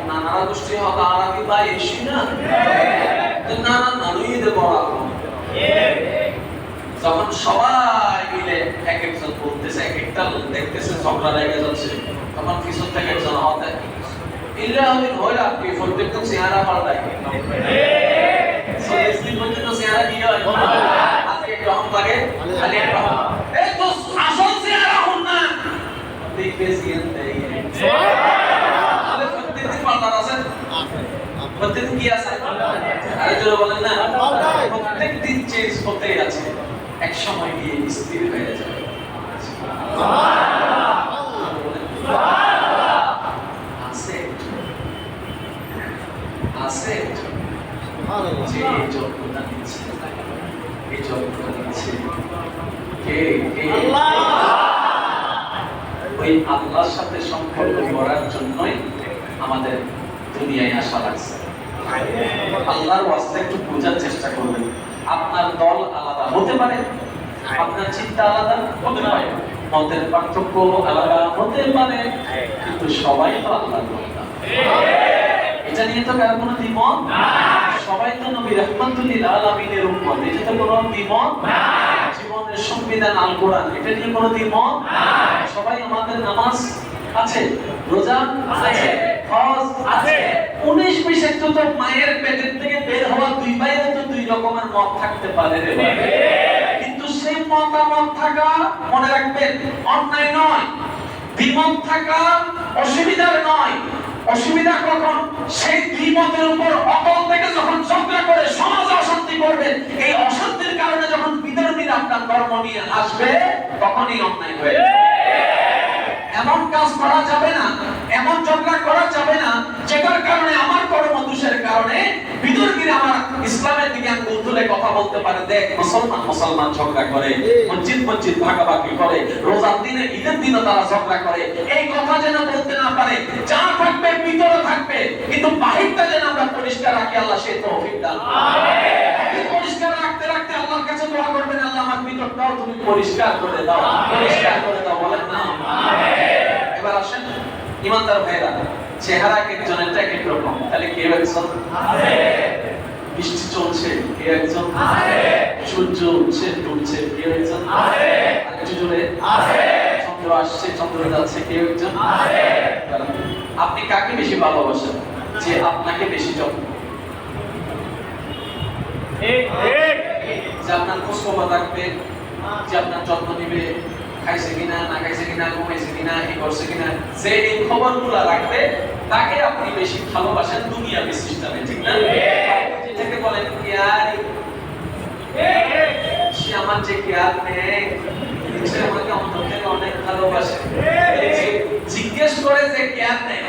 নানারা গোষ্ঠী হতা আর কি ভাই এসি না, নানা নানুই দে বড়। যখন সবাই মিলে এক একজন বলতেছে, এক একটা দেখতেছে ঝগড়া লেগে যাচ্ছে, তখন পিছন থেকে একজন হতে ইল্লাহিন হইলা কি প্রত্যেকজন চেহারা পাল্টায়, 40 দিন পর্যন্ত চেহারা কি হয়, আজকে একটু রহম লাগে, খালি একটু রহম, এই তো আসল চেহারা হন না দেখবে সিএন দেই সুবহানাল্লাহ। প্রত্যেকদিন পাল্টান আছে, প্রত্যেকদিন কি আছে, আরে জোরে বলেন না, প্রত্যেকদিন চেঞ্জ হতেই আছে, এক সময় গিয়ে স্থির হয়ে যাবে। আছে আছে যে যোগ্যতা দিচ্ছে, এই যোগ্যতা দিচ্ছে কে? ওই আল্লাহর সাথে সম্পর্ক করার জন্যই আমাদের দুনিয়ায় আসা লাগছে। আল্লাহর ওয়াস্তে একটু বোঝার চেষ্টা করবেন। আপনার দল আলাদা হতে পারে, আপনার চিন্তা আলাদা হতে পারে, মতের পার্থক্য আলাদা হতে পারে, কিন্তু সবাই তো আল্লাহর বান্দা। এটা নিয়ে তো কার কোনো দ্বিমত না, সবাই তো নবী রাহমাতুল লিল আলামিনের উম্মত, এটা তো কোনো দ্বিমত না। জীবনের সংবিধান আল কোরআন, এটা নিয়ে কোনো দ্বিমত না। সবাই আমাদের নামাজ আছে, রোজা আছে, হজ আছে, 19-20 একটু তো মায়ের পেটের থেকে বের হওয়া দুই ভাইয়ের তো দুই রকমের মত থাকতে পারে রে ভাই, কিন্তু সেই মতামত থাকা মনে রাখবেন অন্যায় নয়, দ্বিমত থাকা অসুবিধার নয়। অসুবিধা কখন? সেই দ্বিমতের উপর অটল থেকে যখন ঝগড়া করে সমাজে অশান্তি করবেন, এই অশান্তির কারণে যখন বিতর্মীরা আপনার ধর্ম নিয়ে আসবে, তখনই অন্যায় হয়ে যাবে। এমন কাজ করা যাবে না, এমন ঝগড়া করা যাবে না যেটার কারণে আমার কর্মদোষের কারণে বিতর্মীরা আমার ইসলামের দিকে আঙ্গুল তুলে কথা বলতে পারে, দেখ মুসলমান মুসলমান ঝগড়া করে, মসজিদ মসজিদ ভাগাভাগি করে, রোজার দিনে ঈদের দিনে তারা ঝগড়া করে, এই কথা যেন বলতে না পারে। যা থাকবে ভিতরে থাকবে, কিন্তু বাহিরটা যেন আমরা পরিষ্কার রাখি, আল্লাহ সেই তৌফিক দান করুন। পরিষ্কার রাখতে রাখতে আল্লাহর কাছে দোয়া করবেন, আল্লাহ আমার ভিতরটাও তুমি পরিষ্কার করে দাও, পরিষ্কার করে দাও, বলেন না আমিন। এবার আসেন ইমানদার ভাইরা, চেহারা এক একজনের এক এক রকম, তাহলে কেউ একজন বৃষ্টি চলছে, কেউ একজন সূর্য উঠছে ডুবছে, কেউ একজন আরেকটু জোরে চন্দ্র আসছে চন্দ্র যাচ্ছে, কেউ একজন। আপনি কাকে বেশি ভালোবাসেন যে আপনাকে বেশি যত্ন, যে আপনার খোঁজ খবর রাখবে, যে আপনার যত্ন নিবে, খাইছে কিনা না খাইছে কিনা, ঘুমাইছে কিনা, এই করছে কিনা, যে এই খবরগুলো রাখবে তাকে আপনি বেশি ভালোবাসেন দুনিয়া সিস্টেমে, ঠিক না? যেটাকে বলেন কেয়ার, সে আমার যে কেয়ার নেই, সে আমাকে অন্তর থেকে অনেক ভালোবাসে। জিজ্ঞেস করে যে কেয়ার নেই,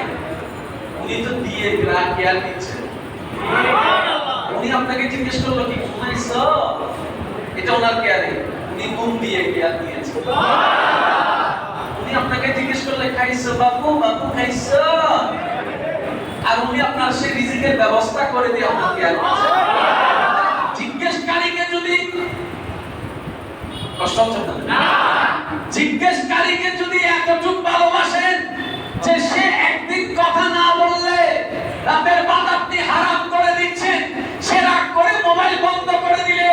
উনি তো দিয়ে কেয়ার দিচ্ছেন। উনি আপনাকে জিজ্ঞেস করলো কি ঘুমাইছো, এটা ওনার কেয়ারে, উনি ঘুম দিয়ে কেয়ার দিয়েছে। উনি আপনাকে জিজ্ঞেস করলে খাইছো বাবু, বাবু খাইছো, আর উনি আপনার সেই রিজিকের ব্যবস্থা করে দিয়ে আপনার কেয়ার দিয়েছে। জিজ্ঞেসকারীকে যদি কষ্ট হচ্ছে না, জিজ্ঞেসকারীকে যদি এতটুকু ভালোবাসেন যে সে একদিন কথা না বললে রাতের ভাত আপনি হারাম করে দিচ্ছেন, সে রাগ করে মোবাইল বন্ধ করে দিলে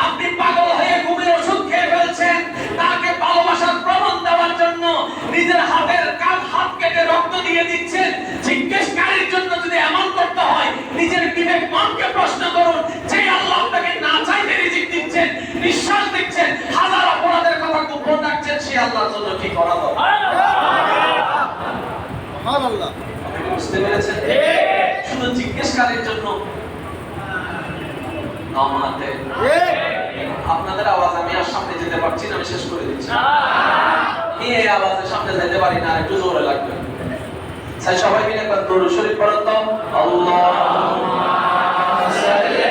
আপনি পাগল হয়ে ঘুমের ওষুধ খেয়ে ফেলছেন, তাকে ভালোবাসার প্রমাণ দেওয়ার জন্য নিজের হাতের হাত কেটে রক্ত দিয়ে দিচ্ছেন, জিজ্ঞেসকারীর জন্য যদি এমন করতে হয়, নিজের বিবেক মনকে প্রশ্ন করুন, যে আল্লাহ আপনাকে না চাইতে রিজিক দিচ্ছেন, নিঃশ্বাস দিচ্ছেন, হাজার অপরাধের কথা গোপন রাখছেন, সে আল্লাহর জন্য কি করা দরকার? সুবহানাল্লাহ। বুঝতে পেরেছেন? শুধু জিজ্ঞেসকারীর জন্য নামাতে আপনাদের আওয়াজ আমি আর সামনে যেতে পারছি না, আমি শেষ করে দিচ্ছি। এই আওয়াজের সামনে যেতে পারি না, একটু জোরে লাগবে। তাই সবাই মিলে একবার দরুদ শরীফ পড়ুন তো। আল্লাহুম্মা সাল্লি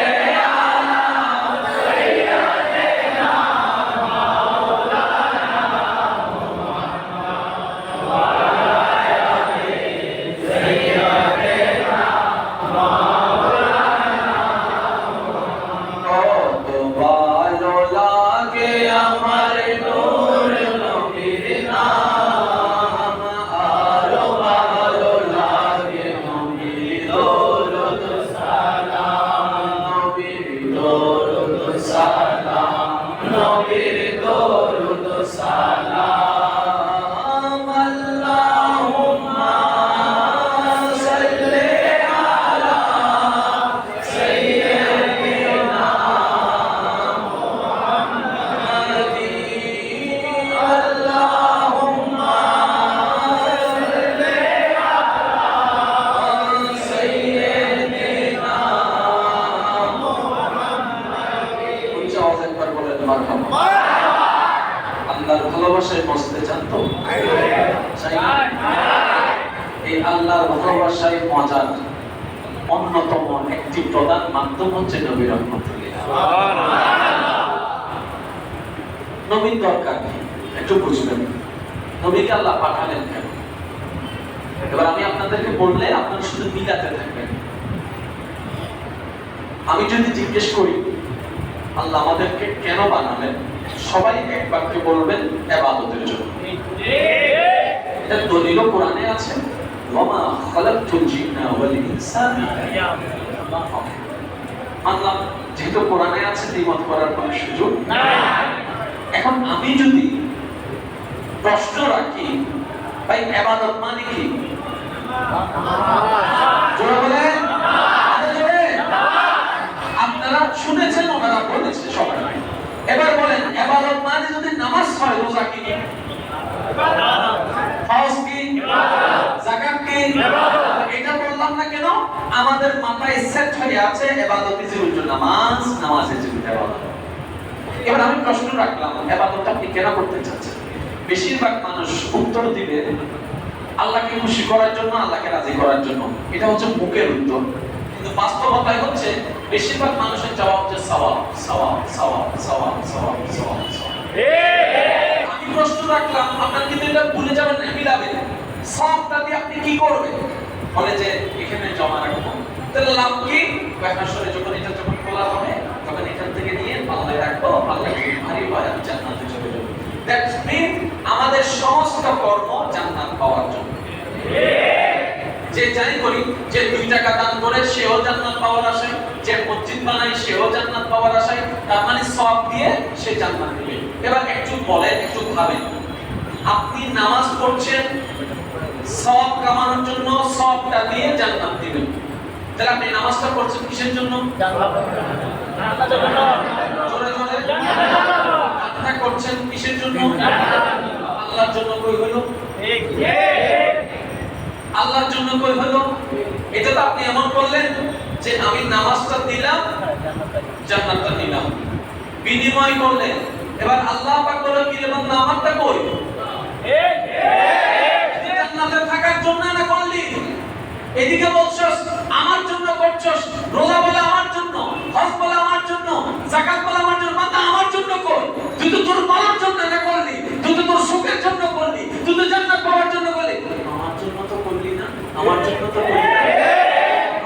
আল্লাহর ভালোবাসায় বসতে চান তো? এই আল্লাহর ভালোবাসায় মজার অন্যতম একটি প্রধান মাধ্যম হচ্ছে নবী রহমতুল্লাহ। নবীর দরকার কি একটু বুঝবেন, নবীকে আল্লাহ পাঠালেন কেন? এবার আমি আপনাদেরকে বললে আপনারা শুধু মিলাতে থাকবেন। আমি যদি জিজ্ঞেস করি আল্লাহ আমাদেরকে কেন বানালেন, সবাই এক বাক্যে বলবেন ইবাদতের জন্য। এটা দলিল কোরআনে আছে, ওয়ামা খালাকতুল জিন্না ওয়াল ইনসানা আল্লাহ, যেহেতু কোরআনে আছে দ্বিমত করার কোনো সুযোগ নাই। এখন আমি যদি প্রশ্ন রাখি ভাই ইবাদত মানে কি, জোরে বলেন, আপনারা শুনেছেন, ওনারা বলেছে সবাই। এবার বলেন ইবাদত মানে যদি নামাজ হয়, রোজা কি, হজ কি, যাকাত কি? এটা বললাম না কেন? আমাদের মাথায় সেট হয়ে আছে ইবাদত ইজ নামাজ, নামাজ ইজ ইবাদত। এবার আমি প্রশ্ন রাখলাম ইবাদত আপনি কেন করতে চাচ্ছেন? বেশিরভাগ মানুষ উত্তর দিবে আল্লাহকে খুশি করার জন্য, আল্লাহকে রাজি করার জন্য। এটা হচ্ছে মুখের উত্তর, কিন্তু বাস্তবতায় হচ্ছে বেশিরভাগ মানুষের জবাব হচ্ছে সওয়াব সওয়াব সওয়াব সওয়াব সওয়াব সওয়াব। আমি প্রশ্ন রাখলাম, আপনার কিন্তু এটা ভুলে যাবেন না, মিলাবেন। সওয়াবটা দিয়ে আপনি কি করবেন? বলে যে এখানে জমা রাখবো। তাহলে লাভ কি? হাসরে যখন এটা যখন খোলা হবে, তখন এখান থেকে নিয়ে পাল্লায় রাখবো, পাল্লায় ভারী হয়, আমি জান্নাতে চলে যাবো। দ্যাটস মিন আমাদের সমস্ত কর্ম জান্নাত পাওয়ার জন্য। যে যাই করি, যে 2 টাকা দান করে সেও জান্নাত পাওয়ার আশায়, যে মসজিদ বানায় সেও জান্নাত পাওয়ার আশায়, তার মানে সওয়াব দিয়ে সে জান্নাত পাবে। এবার একটু বলেন, একটু ভাবেন, আপনি নামাজ পড়ছেন সওয়াব কামানোর জন্য, সওয়াবটা দিয়ে জান্নাত দিবেন, তাহলে আপনি নামাজটা পড়ছেন কিসের জন্য? আল্লাহর জন্য। জোরে জোরে আপনি করছেন কিসের জন্য? আল্লাহর জন্য। কই হলো? ঠিক ঠিক। আল্লাহর জন্য কই হলো? এটা তো আপনি এমন করলেন যে আমি নামাজটা দিলাম, জান্নাতটা দিলাম, বিনিময় করলেন। এবার আল্লাহ পাক বলে কি রে বান্দা, আমারটা কই? ঠিক ঠিক। জান্নাতে থাকার জন্য না করলি, এদিকে বলছস আমার জন্য করছস, রোজা বলে আমার জন্য, হজ বলে আমার জন্য, যাকাত বলে আমার জন্য, বান্দা আমার জন্য কর। তুই তো তোর মালার জন্য না করলি, তুই তো তোর সুখের জন্য করলি, তুই তো জান্নাত পাওয়ার জন্য করলি, আমার জন্য তো করলি না, আমার জন্য তো করলি না।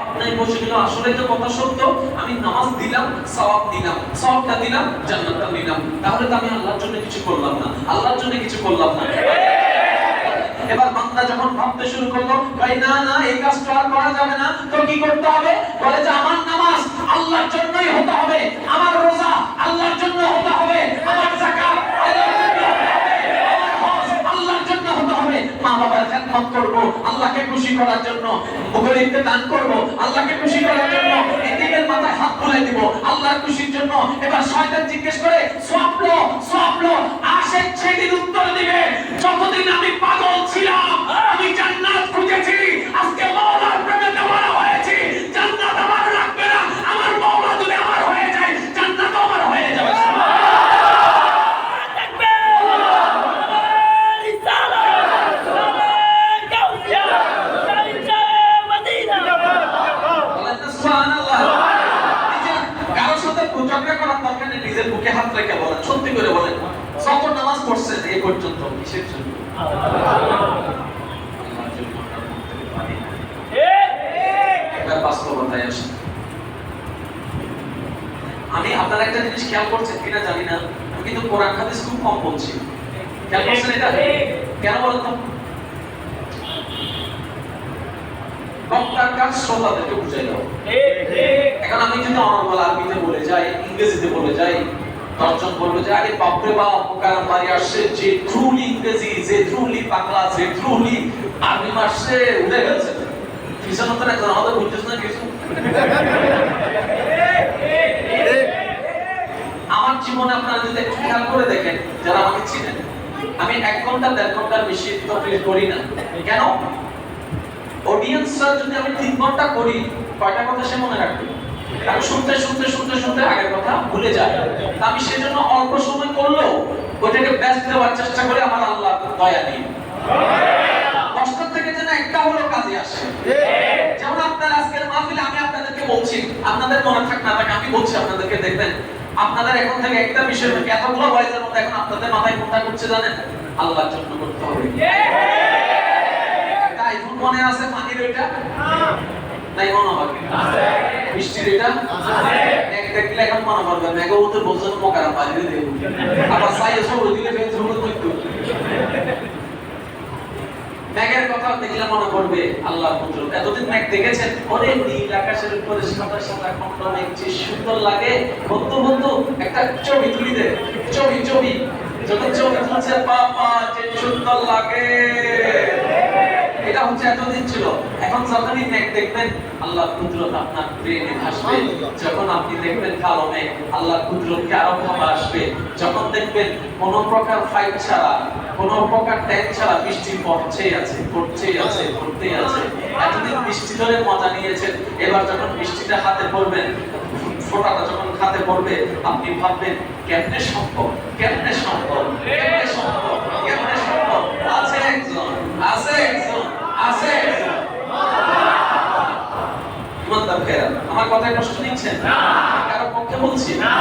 আপনাই বসে গেল, আসলে তো কথা সত্য, আমি নামাজ দিলাম, সওয়াব দিলাম, সওয়াবটা দিলাম, জান্নাতটা দিলাম, তাহলে তো আমি আল্লাহর জন্য কিছু করলাম না, আল্লাহর জন্য কিছু করলাম না। এবার বান্দা যখন ভাবতে শুরু করলো, ভাই না না এই কাজটা আর করা যাবে না, তো কি করতে হবে? বলে যে আমার নামাজ আল্লাহর জন্যই হতে হবে, আমার রোজা আল্লাহর জন্য হতে হবে, আমার যাকাত আল্লাহর জন্য হতে হবে, আমার হজ আল্লাহর জন্য হতে হবে, মা বাবার খেদমত করব আল্লাহকে খুশি করার জন্য, গরিবকে দান করব আল্লাহকে খুশি করার জন্য, এতিমের মাথায় হাত বুলাই দিব আল্লাহর খুশির জন্য। এবার শয়তান জিজ্ঞেস করে, স্বপ্ন আশেক ছেলের উত্তর দিবে, যতদিন আমি পাগল ছিলাম আমি জান্নাত খুঁজেছি, আজকে মাওলার প্রেমে দেওয়ানা হয়েছি, জান্নাত আমার লাগবে না, আমার মাওলা যদি আমার হয়ে যায় জান্নাত আমার হয়ে যাবে। নিজের বুকে হাত রেখে বলেন, সত্যি করে বলেন, যত নামাজ পড়ছেন এই পর্যন্ত কিসের জন্য? বাস্তবতায় আসে। আমি আপনারা একটা জিনিস খেয়াল করছেন কিনা জানি না, আমি কিন্তু কোরআন হাদিস খুব কম বলছি, খেয়াল করছেন এটা? কেন বলেন তো? বক্তার কাজ শ্রোতাদেরকে বুঝাই দাও। এখন আমি যদি অনর্গল আরবিতে বলে যাই, ইংরেজিতে বলে যাই, দশজন বলবে যে আরে বাপরে বাপ কারাম বাড়ি আসছে, যে ট্রুলি ইংরেজি, যে ট্রুলি বাংলা, যে ট্রুলি আরবি মারছে, উঠে গেছে পিছনে তো একজন আমাদের বুঝতেছ না কিছু। আমার জীবনে আপনারা যদি একটু খেয়াল করে দেখেন, যারা আমাকে চিনেন, আমি 1 ঘন্টা 1.5 ঘন্টার বেশি তকলিফ করি না। কেন? অডিয়েন্সরা যদি আমি 3 ঘন্টা করি, কয়টা কথা সে মনে রাখবে? কারণ শুনতে শুনতে শুনতে শুনতে আগের কথা ভুলে যায়। আমি সেজন্য অল্প সময় করলেও ওইটাকে বেস্ট দেওয়ার চেষ্টা করি, আমার আল্লাহ দয়া নেই। কষ্ট থেকে যেন একটা হলো কাজে আসে। যেমন আপনার আজকের মাহফিলে আমি আপনাদেরকে বলছি, আপনাদের মনে থাক না থাক আমি বলছি আপনাদেরকে, দেখবেন আপনাদের এখন থেকে একটা বিষয় থেকে এতগুলো ওয়াইজের মধ্যে এখন আপনাদের মাথায় কোনটা করছে জানেন? আল্লাহর জন্য করতে হবে। আইফোন মনে আছে পানির ওইটা? নাই মনে হবে? আছে। বৃষ্টির এটা? আছে। এক দেখলে এখন মনে পড়বে, মেঘবুতের বলছেন মকারা পানিতে দেব। আবার সাইয়ে সব দিলে ফেসবুকে কইতো। মেঘের কথা দেখলে মনে পড়বে আল্লাহর পুত্র। এতদিন মেঘ দেখেছেন? ওরে নীল আকাশের উপরে সাদা সাদা খন্ড মেঘ যে সুন্দর লাগে। বন্ধু একটা ছবি তুলি দে। ছবি যখন ছবি তুলছে বাবা যে সুন্দর লাগে। এটা হচ্ছে এতদিন ছিল। এখন যখনই মেঘ দেখবেন আল্লাহর কুদরত আপনার ব্রেনে ভাসবে। যখন আপনি দেখবেন কালো মেঘ, আল্লাহর কুদরতকে আরো ভাবা আসবে। যখন দেখবেন কোন প্রকার ফাইট ছাড়া, কোন প্রকার ট্যাগ ছাড়া বৃষ্টি পড়ছেই আছে। এতদিন বৃষ্টি ধরে মজা নিয়েছেন, এবার যখন বৃষ্টিটা হাতে পড়বেন, ফোঁটাটা যখন হাতে পড়বে, আপনি ভাববেন কেমনে সম্ভব। আমার কথায় কষ্ট নিচ্ছেন? কারো পক্ষে বলছি না,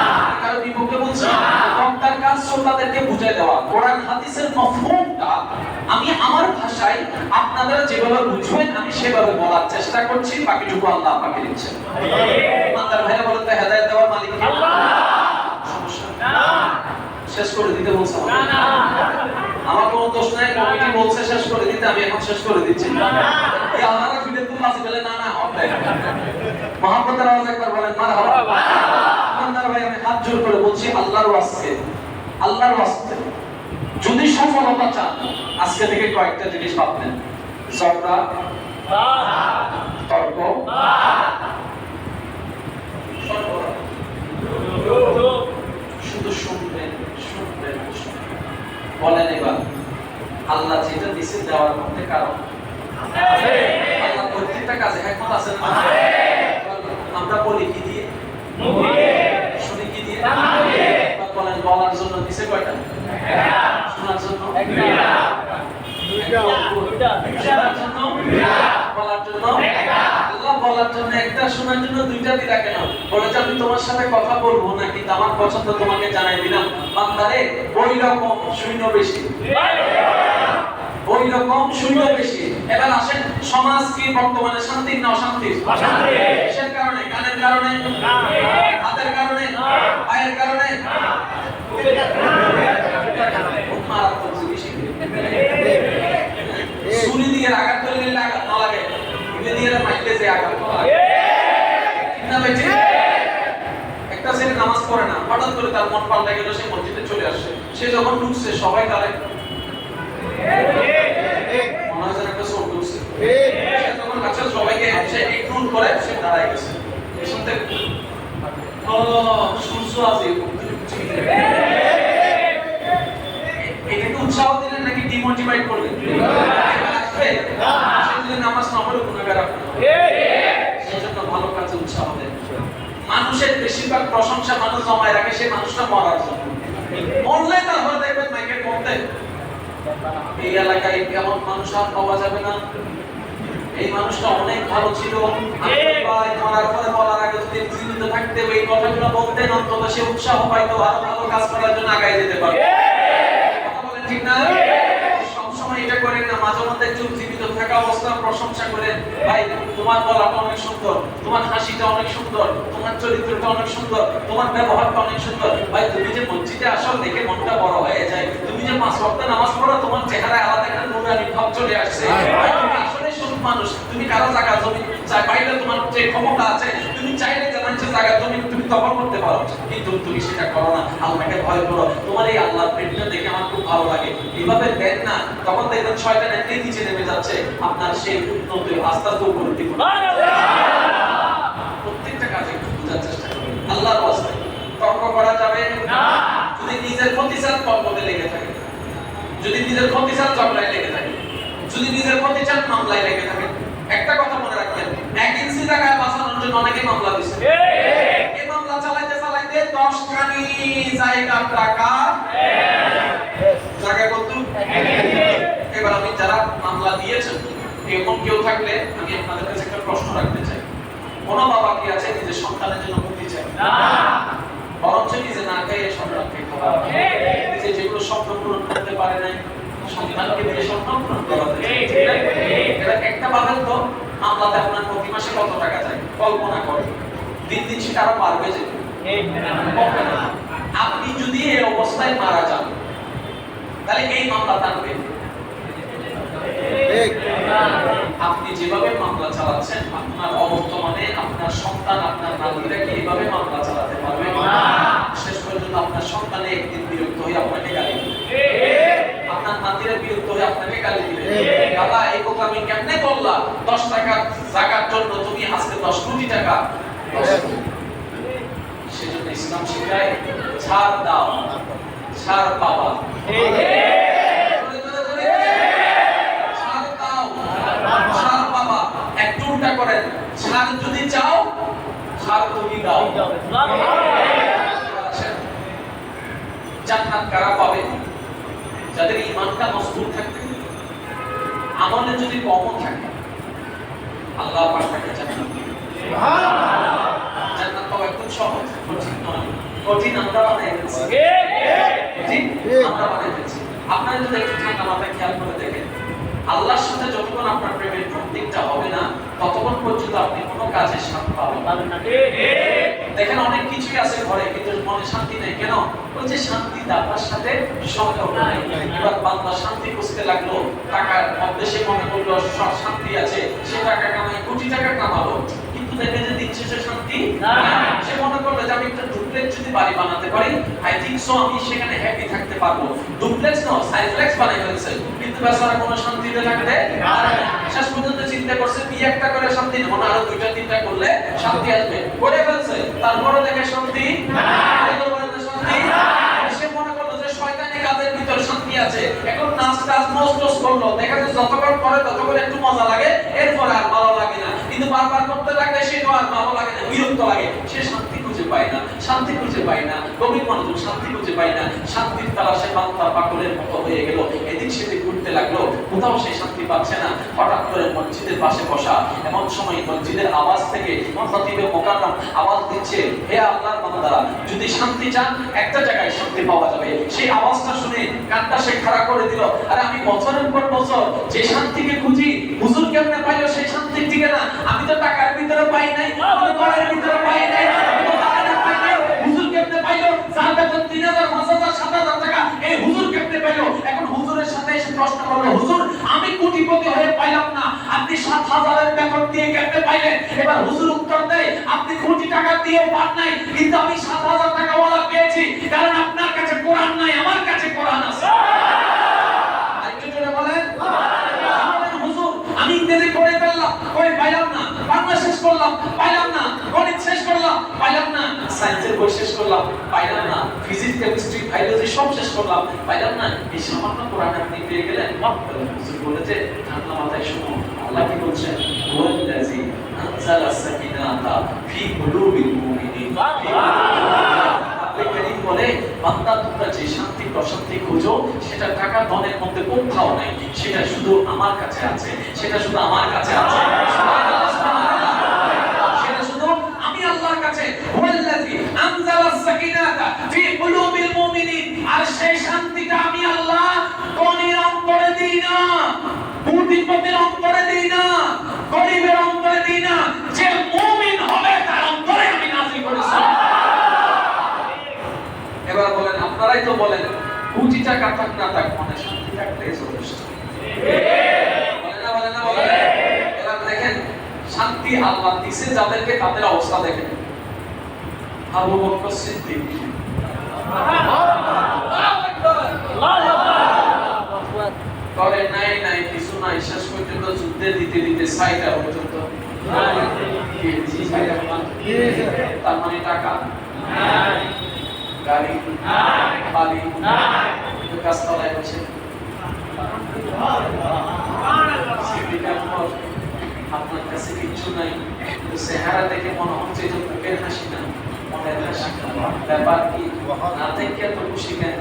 কারো বিপক্ষে বলছি না। বক্তার কাজ শ্রোতাদেরকে বুঝাই দেওয়া। কোরআন হাদিসের মফহুমটা আমি আমার ভাষায় আপনারা যেভাবে বুঝবেন আমি সেভাবে বলার চেষ্টা করছি, বাকিটুকু আল্লাহ আপনাকে দিচ্ছেন। ইমানদার ভাইরা বলেন তো হেদায়েত দেওয়ার মালিক কে? আল্লাহ। সমস্যা না, শেষ করে দিতে বলছে না। আমার কোনো দোষ নাই, কমিটি বলছে শেষ করে দিতে, আমি এখন শেষ করে দিচ্ছি। আল্লাহর ফিরে তো বাজি বলে না না হবে মহব্বতের আওয়াজ একবার বলেন মারহাবা। ইমানদার ভাই আমি হাত জোর করে বলছি আল্লাহর ওয়াস্তে যদি সফলতা চান আজকে থেকে কয়েকটা জিনিস ভাববেন। ঝগড়া, তর্ক, শুধু শুনবেন। বলেন এবার আল্লাহ যেটা দিছে দেওয়ার মধ্যে কারণ আল্লাহ প্রত্যেকটা কাজে একমত আছেন না? আমরা বলি কি দিয়ে, শুনি কি দিয়ে? বলেন বলার জন্য দিছে কয়টা? শোনার জন্য বলার জন্য একটা, শোনার জন্য দুইটা দিলা কেন? বলেছে আমি তোমার সাথে কথা বলবো না কিন্তু আমার পছন্দ তোমাকে জানাই দিলাম। বান্দারে ওই রকম শূন্য বেশি, ওই রকম শূন্য বেশি। এবার আসেন সমাজ কি বর্তমানে শান্তির না অশান্তির? কিসের কারণে? কানের কারণে, হাতের কারণে, পায়ের কারণে? মারাত্মক জিনিস। ছুরি দিয়ে আঘাত করলে আঘাত না লাগে, দিয়ে মাইলে যে আঘাত লাগে না বেঁচে। একটা ছেলে নামাজ পড়ে না, হঠাৎ করে তার মন পাল্টে গেল, সে মসজিদে চলে আসছে। সে যখন ঢুকছে সবাই তারে মনে হয় যেন একটা চোখ ঢুকছে। সে যখন কাছে সবাইকে সে ইগনোর করে সে দাঁড়ায় গেছে। শুনতে সূর্য আছে এটাকে উৎসাহ দিলেন নাকি ডিমোটিভেট করলেন? নামাজ না পড়ে গুনাহগার আপনি, সেজন্য ভালো কাজে উৎসাহ দেন। মানুষের বেশিরভাগ প্রশংসা মানুষ জমায় রাখে সেই মানুষটা মরার জন্য। মরলে তারপরে দেখবেন মাইকের মধ্যে এই এলাকায় এমন মানুষ আর পাওয়া যাবে না, এই মানুষটা অনেক ভালো ছিল, মরার পরে বলার আগে যদি জীবিত থাকতে এই কথাগুলো বলতেন অন্তত সে উৎসাহ পাইতো আরো ভালো কাজ করার জন্য আগায় যেতে পারবে। কথা বলেন ঠিক না? সবসময় এটা করেন না, মাঝে মধ্যে একটু জীবিত থাকা অবস্থা প্রশংসা করেন। ভাই তোমার গলাটা অনেক সুন্দর, তোমার হাসিটা অনেক সুন্দর, তোমার চরিত্রটা অনেক সুন্দর, তোমার ব্যবহারটা অনেক সুন্দর। ভাই তুমি যে মসজিদে আসো দেখে মনটা বড় হয়ে যায়, তুমি যে 5 ওয়াক্ত নামাজ পড়ো তোমার চেহারায় আলাদা একটা নুরানি ভাব চলে আসছে। ভাই তুমি আসলে সৎ মানুষ, তুমি কারো জায়গা জমি চাইলে তোমার যে ক্ষমতা আছে তুমি চাইলে জানাচ্ছে জায়গা জমি তুমি দখল করতে পারো, কিন্তু তুমি সেটা করো না। আল্লাহকে ভয় করো। তোমার এই আল্লাহর প্রেমটা দেখে আমার খুব ভালো লাগে। এইভাবে দেন না, তখন দেখবেন শয়তান একদিন নিচে নেমে যাচ্ছে, আপনার সেই উন্নতি আস্তে আস্তে উপরে দিবে। প্রত্যেকটা কাজে একটু বোঝার চেষ্টা করুন। আল্লাহর ওয়াস্তে তর্ক করা যাবে না। যদি নিজের ক্ষতি চান তর্কতে লেগে থাকে, যদি নিজের ক্ষতি চান ঝগড়ায় লেগে থাকে, যদি নিজের ক্ষতি চান মামলায় লেগে থাকে। একটা কথা মনে রাখবেন, 1 ইঞ্চি জায়গায় বাঁচানোর জন্য অনেকে মামলা দিচ্ছে। এই মামলা চালাইতে 10 খানি জায়গা টাকা জায়গা কত? এবার আমি যারা মামলা দিয়েছেন এমন কেউ থাকলে আমি আপনাদের কাছে একটা প্রশ্ন রাখতে চাই। কোন বাবা কি আছে নিজের সন্তানের জন্য মুক্তি চায় না? বরঞ্চ নিজে না খেয়ে সন্তানকে খাওয়া, নিজে যেগুলো স্বপ্ন পূরণ করতে পারে নাই সন্তানকে দিয়ে স্বপ্ন পূরণ করাতে চায়। এবার একটা বাবার তো মামলাতে আপনার প্রতি মাসে কত টাকা চাই কল্পনা করে, দিন দিন সেটা আরো বাড়বে। যে আপনি যদি এই অবস্থায় মারা যান তাহলে এই মামলা টানবে। আপনি যেভাবে মামলা চালাচ্ছেন আপনার অবর্তমানে আপনার সন্তান আপনার নাতিরা কি এইভাবে মামলা চালাতে পারবে না? শেষ পর্যন্ত আপনার সন্তানে একদিন বিরক্ত হয়ে আপনাকে গালি দিবে, আপনার নাতিরা বিরক্ত হয়ে আপনাকে গালি দিবে। বাবা এই কথা আমি কেমনে বললাম? 10 টাকা জাকাত জন্য তুমি আজকে 10 কোটি টাকা। সেজন্য ইসলাম শিখায় ছাড় দাও, ছাড় পাবা। একটু উল্টা করেন, ছাড় যদি চাও ছাড় তুমি দাও। জান্নাত কারা পাবে? যাদের ঈমানটা মজবুত থাকবে, আমলে যদি কম থাকে আল্লাহ পাক তাকে জান্নাত দিবেন। সুবহানাল্লাহ। জান্নাত পাওয়া একদম সহজ, কঠিন নয়। কঠিন আমরা বানাই ফেলছি, কঠিন আমরা বানাই ফেলছি। আপনারা যদি একটু ঠান্ডা মাথায় খেয়াল করে দেখেন, আল্লাহর সাথে যতক্ষণ আপনার প্রেমের প্রতীকটা হবে না ততক্ষণ পর্যন্ত আপনি কোনো কাজে স্বাদ পাবেন না। দেখেন অনেক কিছুই আছে ঘরে কিন্তু মনে শান্তি নেই। কেন? ওই যে শান্তি দাতার সাথে সম্পর্ক নেই। এবার বান্দা শান্তি খুঁজতে লাগলো, টাকার মধ্যে সে মনে করলো শান্তি আছে, সে টাকা কামাই, কোটি টাকা কামালো, কিন্তু দেখে যে দিন শেষে শান্তি না। সে মনে করলো যে আমি একটা ডুপ্লেক্স যদি বাড়ি বানাতে পারি, আই থিংক সো আমি সেখানে হ্যাপি থাকতে পারবো। ডুপ্লেক্স না, সাইপ্লেক্স বানাই ফেলছে, কিন্তু বেচারা কোনো শান্তিতে থাকতে পারে না। শেষ পর্যন্ত চিন্তা করছে কি একটা করে শান্তি নেব না, আরো দুইটা তিনটা করলে শান্তি আসবে, করে ফেলছে। তারপরে দেখে শান্তি না, শান্তি না। সে মনে করলো যে শয়তানি কাজের ভিতর শান্তি আছে, এখন নাচ টাচ মস্ত করলো, দেখা যায় যতক্ষণ করে ততক্ষণ একটু মজা লাগে, এরপর আর ভালো লাগে না। কিন্তু বারবার করতে লাগলে সেটা আর ভালো লাগে না, বিরক্ত লাগে। সে শান্তি খুঁজে পায় না, শান্তি খুঁজে পায় না, গভীর মনোযোগ, শান্তি খুঁজে পায় না। শান্তির তালাশে বান্দা পাগলের মতো হয়ে গেল, এদিক সেদিক ঘুরতে লাগলো, কোথাও সে শান্তি পাচ্ছে না। হঠাৎ করে মসজিদের পাশে বসা, এমন সময় মসজিদের আওয়াজ থেকে খতিবে মুকাররম আওয়াজ দিচ্ছে, হে আল্লাহর বান্দারা, যদি শান্তি চান একটা জায়গায় শান্তি পাওয়া যাবে। সেই আওয়াজটা শুনে কানটা সে খাড়া করে দিল। আরে আমি বছরের পর বছর যে শান্তিকে খুঁজি, হুজুর কেমনে পাইলো সেই শান্তি ঠিকে না? আমি তো টাকার ভিতরে পাই নাই, আমি ঘরের ভিতরে পাই নাই, আমি তো টাকার পাই নাই। হুজুর কেমনে পাইলো? যার বেতন 3000, 5000, 7000 টাকা, এই হুজুর কেমনে পাইলো? এখন হুজুরের সাথে এসে প্রশ্ন করলো, হুজুর আমি কোটিপতি হয়ে পাইলাম না, আপনি 7000 এর বেতন দিয়ে কেমনে পাইলেন? এবার হুজুর উত্তর দেয়, আপনি কোটি টাকা দিয়ে পান নাই, কিন্তু আমি 7000 টাকা ওয়ালা পেয়েছি, কারণ আপনার কাছে কোরআন নাই, আমার কাছে কোরআন আছে। আমি ইংরেজি পড়ে ফেললাম, কই পাইলাম না, বাংলা শেষ করলাম, পাইলাম না, গণিত শেষ করলাম, পাইলাম না, সায়েন্সের বই শেষ করলাম, পাইলাম না, ফিজিক্স, কেমিস্ট্রি, বায়োলজি সব শেষ করলাম, পাইলাম না, এই সামান্য কোরআন আপনি পেয়ে গেলেন। হুজুর বলেছে, ঠান্ডা মাথায় শুনো, আল্লাহ কি বলছেন? ওয়াল্লাযী আনজালা সাকিনাতা ফি কুলুবিল মুমিনিন। বলে বান্দা তোমরা যে শান্তি প্রশান্তি খুঁজো, সেটা টাকা ধনের মধ্যে কোথাও নাই, সেটা শুধু আমার কাছে আছে, সেটা শুধু আমার কাছে আছে, সেটা শুধু আমি আল্লাহর কাছে। ওয়াল্লাযী আনজালা সাকিনাতা ফি কুলুবিল মুমিনিন, আর সেই শান্তিটা আমি আল্লাহ ধনীর অন্তরে দেই না, কোটিপতির অন্তরে দেই না, গরীবের অন্তরে দেই না, যে মুমিন হবে তার অন্তরে আমি নাযিল করেছি। এবার বলেন, আপনারাই তো বলেন কোটি টাকা থাক না থাক, মনে শান্তি থাকলেই যথেষ্ট। বলেন না, বলেন না, বলেন। এবার দেখেন শান্তি আল্লাহ দিছে যাদেরকে, তাদের অবস্থা দেখেন। আবু বকর সিদ্দিক করে নাই নাই কিছু নাই, শেষ পর্যন্ত যুদ্ধে দিতে দিতে সাইডা পর্যন্ত, তার মানে টাকা গাড়ি বাড়ি গাছতলায় বসে আপনার কাছে কিচ্ছু নাই, কিন্তু চেহারা দেখে মনে হচ্ছে যে মুখের হাসি না, মনের হাসি। ব্যাপার কি? না দেখে এত খুশি কেন?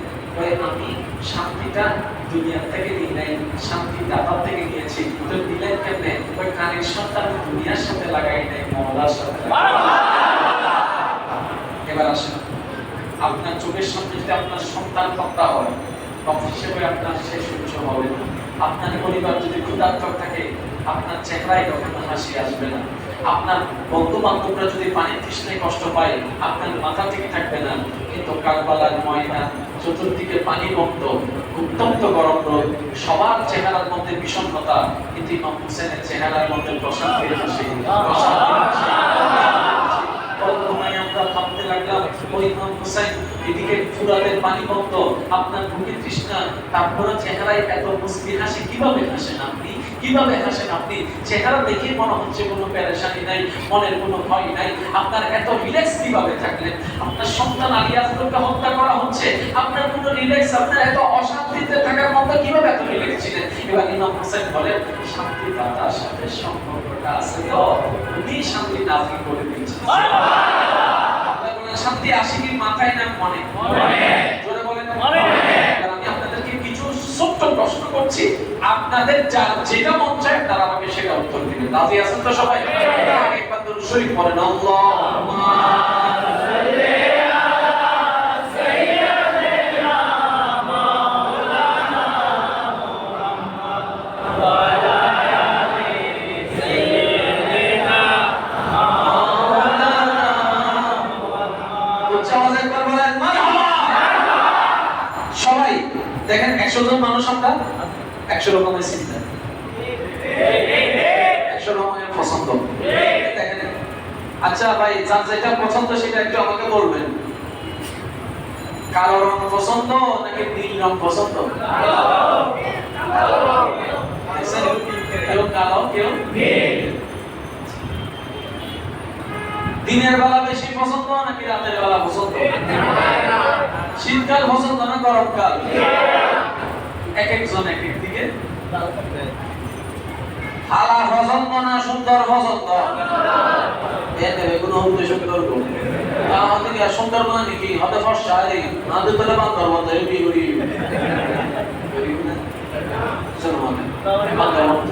আমি শান্তিটা দুনিয়া থেকে নিই নাই, শান্তি দাতার থেকে নিয়েছি। তো দিলেন কেমনে? ওই কানেকশনটা আমি দুনিয়ার সাথে লাগাই নাই, মওলার সাথে। এবার আসেন, আপনার চোখের সামনে যদি আপনার সন্তান হত্যা হয়, বাপ হিসেবে আপনার সে সহ্য হবে না। আপনার পরিবার যদি ক্ষুধার্ত থাকে, আপনার চেহারায় কখনো হাসি আসবে না। আপনার বন্ধু বান্ধবরা যদি পানির তৃষ্ণায় কষ্ট পায়, আপনার মাথা ঠিক থাকবে না। কিন্তু কারবালার ময়দান, চতুর্দিকে পানি বন্ধ, উত্তপ্ত গরম রোদ, সবার চেহারার মধ্যে বিষণ্ণতা, কিন্তু ইমাম হোসেনের চেহারার মধ্যে প্রশান্তির হাসি, প্রশান্তির হাসি। আমরা ভাবতে লাগলাম, ওই ইমাম হোসেন এদিকে ফুরাতের পানি বন্ধ, আপনার বুকে তৃষ্ণা, তারপরে চেহারায় এত মুস্কি হাসি, কিভাবে হাসেন আপনি? কিভাবে হাসেন আপনি? চেহারা দেখে মনে হচ্ছে কোনো পেরেশানি নাই, মনের কোনো ভয় নাই, আপনার এত রিল্যাক্স কিভাবে থাকলেন? আপনার সন্তান আলী আসগরকে হত্যা করা হচ্ছে, আপনার কোনো রিল্যাক্স, আপনার এত অশান্তিতে থাকার মতো কিভাবে এত রিল্যাক্স ছিলেন? এবার ইমাম হোসেন বলেন, শান্তি দাতার সাথে সম্পর্কটা আছে তো, উনি শান্তি নাযিল করে দিয়েছেন। শান্তি আশিকির মাথায় না মনে? জোরে বলেন। আমি আপনাদেরকে কিছু ছোট্ট প্রশ্ন করছি, আপনাদের যেটা মন চায় তারা আমাকে সেটা উত্তর দিবেন। রাজি আছেন তো সবাই? একবার দরুদ শরীফ পড়েন, আল্লাহুম্মা সাল্লি আলা সাইয়্যিদিনা মাওলানা মুহাম্মদ ওয়া আলা আলি সাইয়্যিদিনা মাওলানা দেখেন 100 জন মানুষ আমরা 100 রকমের চিন্তা, 100 রকমের পছন্দ। দেখেন আচ্ছা ভাই, যার যেটা পছন্দ সেটা একটু আমাকে বলবেন। কালো রং পছন্দ নাকি নীল রং পছন্দ? কেউ কালো কেউ নীল। দিনের বেলা বেশি পছন্দ নাকি রাতের বেলা পছন্দ? শীতকাল পছন্দ না গরমকাল? এক একজন এক এক দিকে। হালা পছন্দ না সুন্দর পছন্দ? কোনো উদ্দেশ্য করবো আমাদের কি সুন্দর মানে নাকি হতে ফর্সা আমাদের তাহলে বান্দর বন্ধ বিয়ে করি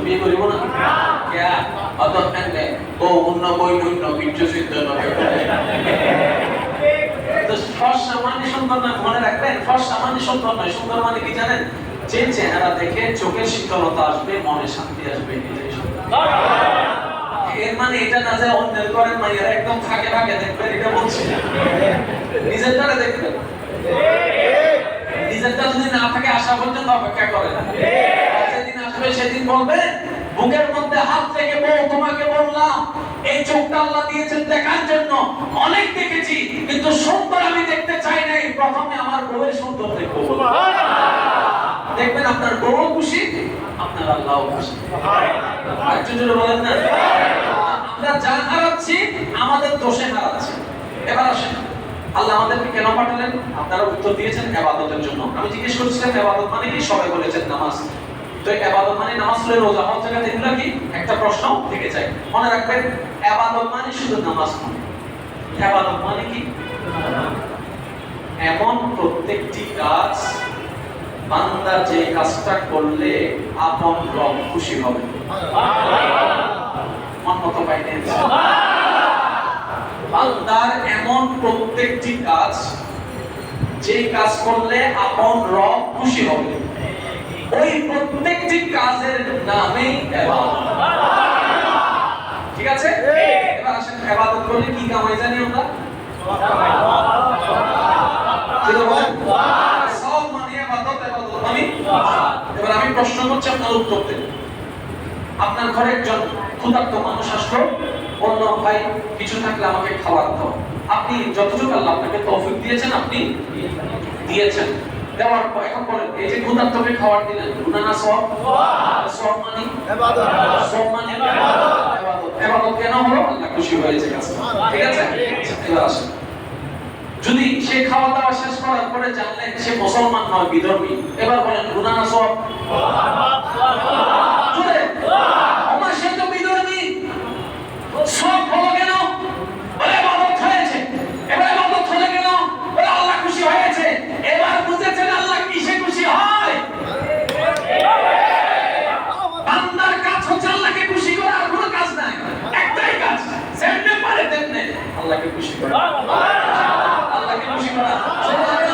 বিয়ে করিব না অত ও অন্য বই অন্য বিচ্ছু সিদ্ধ ফর্সা মানে সুন্দর নয়, মনে রাখবেন ফর্সা মানে সুন্দর নয়। সুন্দর মানে কি জানেন? যে চেহারা দেখে চোখের শীতলতা আসবে, মনে শান্তি আসবে, এটাই সুন্দর। এর মানে এটা না যে অন্যের করেন মাইয়ারা একদম ফাঁকে ফাঁকে দেখবেন, এটা বলছি না। নিজেরটা দেখবেন, নিজেরটা যদি না থাকে আসা পর্যন্ত অপেক্ষা করেন, যেদিন আসবে সেদিন বলবেন। বুকের মধ্যে হাত রেখে বউ তোমাকে বললাম এই চোখটা আল্লাহ দিয়েছেন দেখার জন্য, অনেক দেখেছি কিন্তু সুন্দর আমি দেখতে চাই নাই, প্রথমে আমার বউয়ের সুন্দর দেখবো। দেখবেন আপনার বউ খুশি, আপনার আল্লাহ খুশি। একজন বলেন না, আমরা যা হারাচ্ছি আমাদের দোষে হারাচ্ছি। এবার আসেন, আল্লাহ আমাদেরকে কেন পাঠালেন? আপনারা উত্তর দিয়েছেন ইবাদতের জন্য। আমি জিজ্ঞেস করছিলাম ইবাদত মানে কি? সবাই বলেছেন নামাজ। তো ইবাদত মানে নামাজ পড়ে রোজা হওয়ার জায়গাতে এগুলো কি? একটা প্রশ্ন থেকে যায়। মনে রাখবেন ইবাদত মানে শুধু নামাজ নয়। ইবাদত মানে কি? এমন প্রত্যেকটি কাজ বান্দা যে কাজটা করলে আপন রব খুশি হবে। মন মতো পাইনে বান্দার এমন প্রত্যেকটি কাজ যে কাজ করলে আপন রব খুশি হবে, ওই প্রত্যেকটি কাজের নামেই ইবাদত। ঠিক আছে? এবার আসেন ইবাদত করলে কি কামাই জানি আমরা? এবার আমি প্রশ্ন করছি, আপনার উত্তর দেন। আপনার ঘরে একজন ক্ষুধার্ত মানুষ আসলো, বলল ভাই কিছু থাকলে আমাকে খাবার দাও। আপনি যতটুকু আল্লাহ আপনাকে তৌফিক দিয়েছেন আপনি দিয়েছেন, দেওয়ার পর এখন বলেন এই যে ক্ষুধার্তকে খাবার দিলেন গুনাহ না সওয়াব? সওয়াব মানে ইবাদত, সওয়াব মানে ইবাদত। ইবাদত কেন হলো? আল্লাহ খুশি হয়েছে কাছে। ঠিক আছে? এবার আসেন, যদি সে খাওয়া দাওয়া শেষ করার পরে জানলেন সে মুসলমান নয়, বিধর্মী, এবার বলেন গুনাহ না সওয়াব? জোরে আমার সে তো বিধর্মী, সওয়াব হলো কেন? বলে ইবাদত হয়েছে। এবার ইবাদত হলো কেন? বলে আল্লাহ খুশি হয়েছে। এবার বুঝেছেন আল্লাহ কিসে খুশি হয়? বান্দার কাজ হচ্ছে আল্লাহকে খুশি করা, আর কোনো কাজ নাই, একটাই কাজ, যেমনে পারে তেমনে আল্লাহকে খুশি করা। আল্লাহকে খুশি করা, আল্লাহকে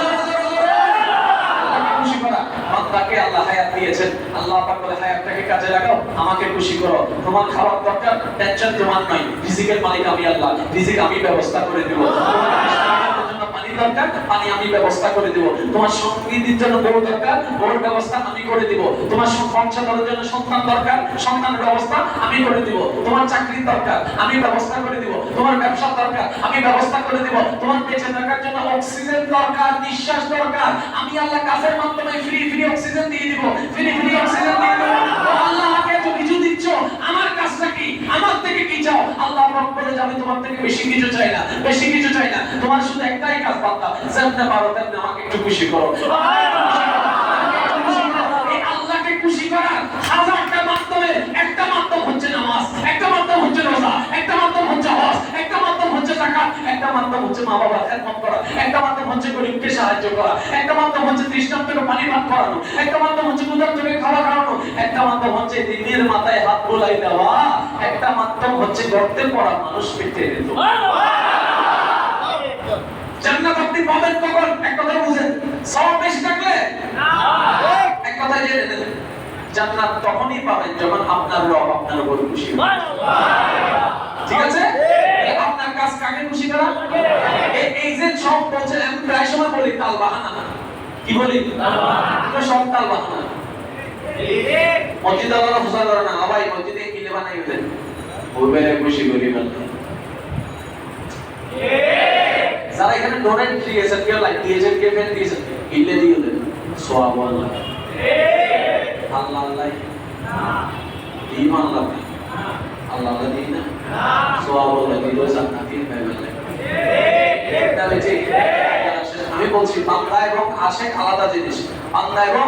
খুশি করা। বান্দাকে আল্লাহ হায়াত দিয়েছেন, আল্লাহ পাক বলে হায়াতটাকে কাজে লাগাও, আমাকে খুশি করো। তোমার খাবার দরকার, টেনশন তোমার নয়, রিজিকের মালিক আমি আল্লাহ, রিজিক আমি ব্যবস্থা করে দেব। পানি দরকার, পানি আমি ব্যবস্থা করে দেব। তোমার সংগীতের জন্য বড় দরকার, বড় ব্যবস্থা আমি করে দেব। তোমার সংসারের জন্য সন্তান দরকার, সন্তানের ব্যবস্থা আমি করে দেব। তোমার চাকরির দরকার, আমি ব্যবস্থা করে দেব। তোমার ব্যবসা দরকার, আমি ব্যবস্থা করে দেব। তোমার বেঁচে থাকার জন্য অক্সিজেন দরকার, নিঃশ্বাস দরকার, আমি আল্লাহ কাজের মাধ্যমে ফ্রি ফ্রি অক্সিজেন দিয়ে দিব, ফ্রি ফ্রি অক্সিজেন দিয়ে দেব। আল্লাহ আমাকে এত কিছু দিচ্ছ, আমার কাজটা কি? আমার থেকে কি চাও? আল্লাহ পাক বলে আমি তোমার থেকে বেশি কিছু চাই না, বেশি কিছু চাই না। তোমার শুধু একটাই কাজ বান্দা, যেমন পারো তেমনি আমাকে একটু খুশি করো। এই আল্লাহকে খুশি করার হাজারটা মাধ্যমে একটা মাধ্যম হচ্ছে নামাজ, একটা মাধ্যম হচ্ছে রোজা, একটা মাধ্যম হচ্ছে হজ, একটা মাধ্যম হচ্ছে যাকাত, একটা মাধ্যম হচ্ছে মা বাবার খেদমত করা, একটা মাধ্যম হচ্ছে গরিবকে সাহায্য করা, একটা মাধ্যম হচ্ছে তৃষ্ণার্তকে পানি পান করানো, একটা মাধ্যম হচ্ছে ক্ষুধার্তকে খাওয়া খাওয়ানো, একটা মাধ্যম হচ্ছে দিনের মাথায় হাত বোলাই দেওয়া, একটা মাধ্যম হচ্ছে গর্তে পড়া মানুষকে টেনে তোলা। জান্নাত আপনি পাবেন কখন? এক কথা বুঝেন, সওয়াব বেশি থাকলে না, এক কথা জেনে নেন, জান্নাত তখনই পাবেন যখন আপনার রব আপনার উপর খুশি হবে। ঠিক আছে? আপনার কাজ কাকে খুশি করা? এই যে সব বলছেন, আমি প্রায় সময় বলি তাল বাহানা না, কি বলি? এটা সব তাল বাহানা। মসজিদ আল্লাহ ফুসা করে না, আবাই মসজিদে কিনে বানাই দেন, বলবে খুশি করি বানাই। যারা এখানে ডোনেট দিয়েছেন, কেউ লাইক দিয়েছেন, কেউ ফ্যান দিয়েছেন, কিনলে দিয়ে দেন, সোয়াব আল্লাহ। আল্লাহ আল্লাহ ইমান আল্লাহ, আল্লাহ আল্লাহ দিই না, সোয়াব আল্লাহ দিলেও জান্নাতি পাইবেন। এটা হচ্ছে আমি বলছি, বান্দা এবং আশিক আলাদা জিনিস। বান্দা এবং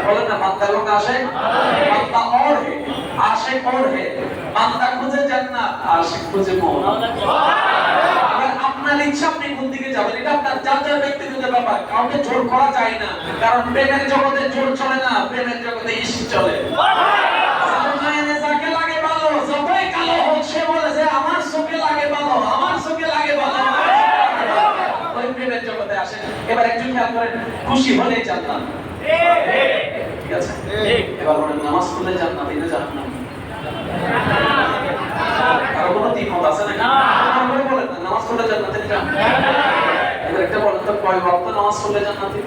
বলেন না, বান্দা এবং আশিক, বান্দা और है, আশিক और है। বান্দা খুঁজে জান্নাত, আশিক খুঁজে মওলা। এবার আপনার ইচ্ছা, আপনি কোন দিকে যাবেন, এটা আপনার যার ব্যক্তিগত ব্যাপার, কাউকে জোর করা যায় না। কারণ প্রেমের জগতে জোর চলে না, প্রেমের জগতে ইশক চলে। যাকে লাগে ভালো, যতই কালো হোক, সে বলে যে আমার চোখে লাগে ভালো, আমার চোখে লাগে ভালো। প্রেমের জগতে আসেন। এবার একটু খেয়াল করেন, খুশি হলে জান্নাত, ঠিক আছে? এবার বলেন, নামাজ পড়লে জান্নাত না জাহান্নাম? আর কোনো দ্বিমত আছে নাকি? আমরা বলেন না, নামাজ পড়লে জান্নাত না জাহান্নাম? এবার একটা বলেন তো, কয় ওয়াক্ত নামাজ পড়লে জান্নাতি?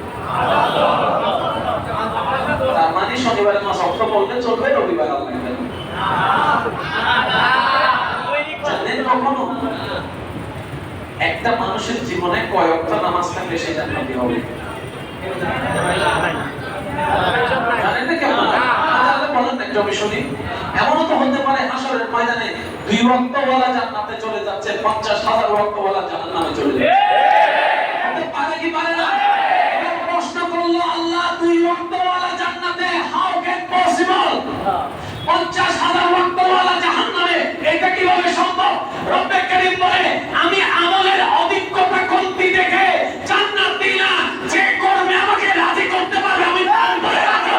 তার মানে শনিবারে নামাজ ওয়াক্ত পড়লে চলবে, রবিবার আল্লাহ জানেন। জানেন কখনো একটা মানুষের জীবনে কয় ওয়াক্ত নামাজ থাকলে সে জান্নাতি হবে? জানেন না কেমন? তাহলে বলেন না, একটু আমি শুনি। এমনও তো হতে পারে হাশরের ময়দানে 2 ওয়াক্ত ওয়ালা জান্নাতে চলে যাচ্ছে, 50,000 ওয়াক্ত ওয়ালা জাহান্নামে চলে যাচ্ছে। হতে পারে কি পারে না? প্রশ্ন করলো আল্লাহ, 2 ওয়াক্ত ওয়ালা জান্নাতে, হাউ ক্যান পসিবল? 50,000 ওয়াক্ত ওয়ালা জাহান্নামে, এটা কিভাবে সম্ভব? রব্বে কারীম বলে, আমি আমলের অধিকতা কমতি দেখে জান্নাত দিই না, যে কর্মে আমাকে রাজি করতে পারবে আমি দান করে রাজি।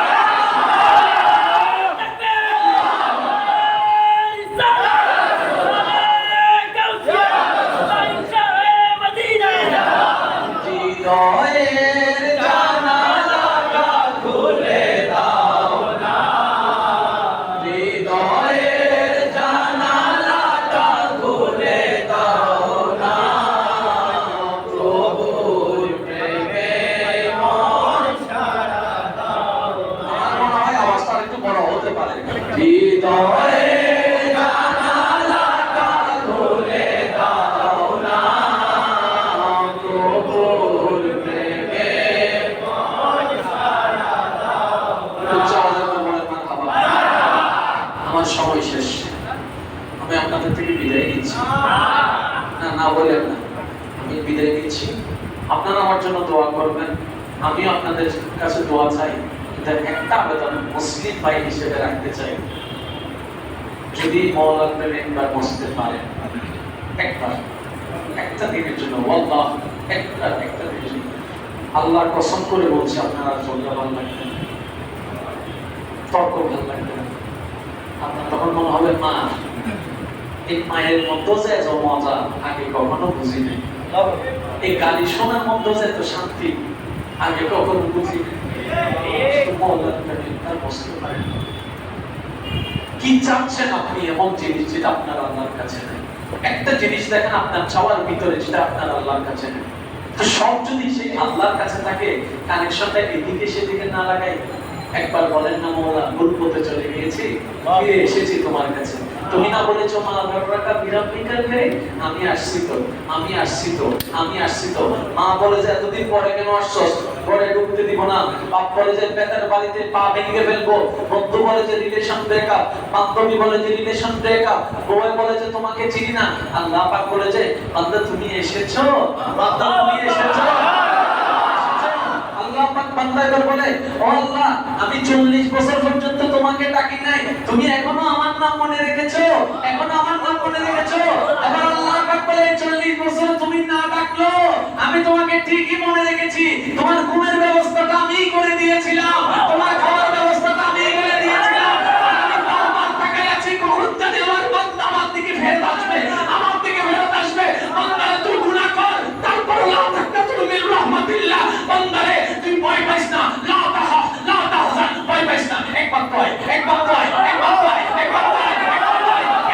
সময় শেষ, আমি আপনাদের থেকে বিদায় নিচ্ছি। না বলেন না, আমি বিদায় নিচ্ছি। আপনারা আমার জন্য দোয়া করবেন, আমি আপনাদের কাছে দোয়া চাই। কিন্তু একটা আবেদন মুসলিম ভাই হিসেবে রাখতে চাই, যদি মওলার প্রেমে একবার বসতে পারেন, একবার, একটা দিনের জন্য, আল্লাহ একটা দিনের জন্য, আল্লাহর কসম করে বলছি, আপনারা চলতে ভালো লাগবে, তর্ক ভালো লাগবে। আপনার তখন মনে হবে, মা, এই মায়ের মধ্যে যে এত মজা আগে কখনো বুঝি নাই, এই গালি শোনার মধ্যে যে এত শান্তি আগে কখনো বুঝি নাই। কি চাচ্ছেন আপনি এমন জিনিস যেটা আপনার আল্লাহর কাছে নেই? একটা জিনিস দেখেন আপনার চাওয়ার ভিতরে, যেটা আপনার আল্লাহর কাছে নেই। তো সব যদি সেই আল্লাহর কাছে থাকে, কানেকশনটা এদিকে সেদিকে না লাগাই, একবার বলেন না, মওলা ভুল পথে চলে গিয়েছি, ফিরে এসেছি তোমার কাছে। তুমি না বলেছো মা রাব্বাকা বিরাব্বিকা হে, আমি আসছি তো, আমি আসছি তো, আমি আসছি তো। মা বলে যে এতদিন পরে কেন আসছস, ঘরে ঢুকতে দিব না। বাপ বলে যে পেটের বাড়িতে পা ভেঙে ফেলবো। বন্ধু বলে যে রিলেশন ব্রেকআপ, বান্ধবী বলে যে রিলেশন ব্রেকআপ, বউ বলে যে তোমাকে চিনি না। আল্লাহ পাক বলে যে বান্দা তুমি এসেছো, বান্দা তুমি এসেছো। আল্লাহ পাক বান্দাকে বলে, ও আল্লাহ, আমি 40 বছর পর্যন্ত তোমাকে ডাকি নাই, তুমি এখনো আমার নাম মনে রেখেছো, এখনো আমার নাম মনে রেখেছো। এবার আল্লাহ পাক বলে, 40 বছর তুমি না ডাকলো, আমি তোমাকে ঠিকই মনে রেখেছি। তোমার ঘুমের ব্যবস্থাটা আমিই করে দিয়েছিলাম, তোমার খাওয়ার ব্যবস্থাটা আমিই করে দিয়েছিলাম। আমি বারবার তাকায় আছি, কখন জানি আমার বান্দা আমার দিকে ফেরত আসবে, আমার দিকে ফেরত আসবে। বান্দারে তুই গুনাহ কর, তারপর লা তাকনাতু মির রাহমাতিল্লাহ। বান্দারে তুই ভয় পাইস না, লা তাখাফ লা তাহজান, ভয় পাইস না। একবার কয়, একবার কয়, একবার কয়, একবার কয়,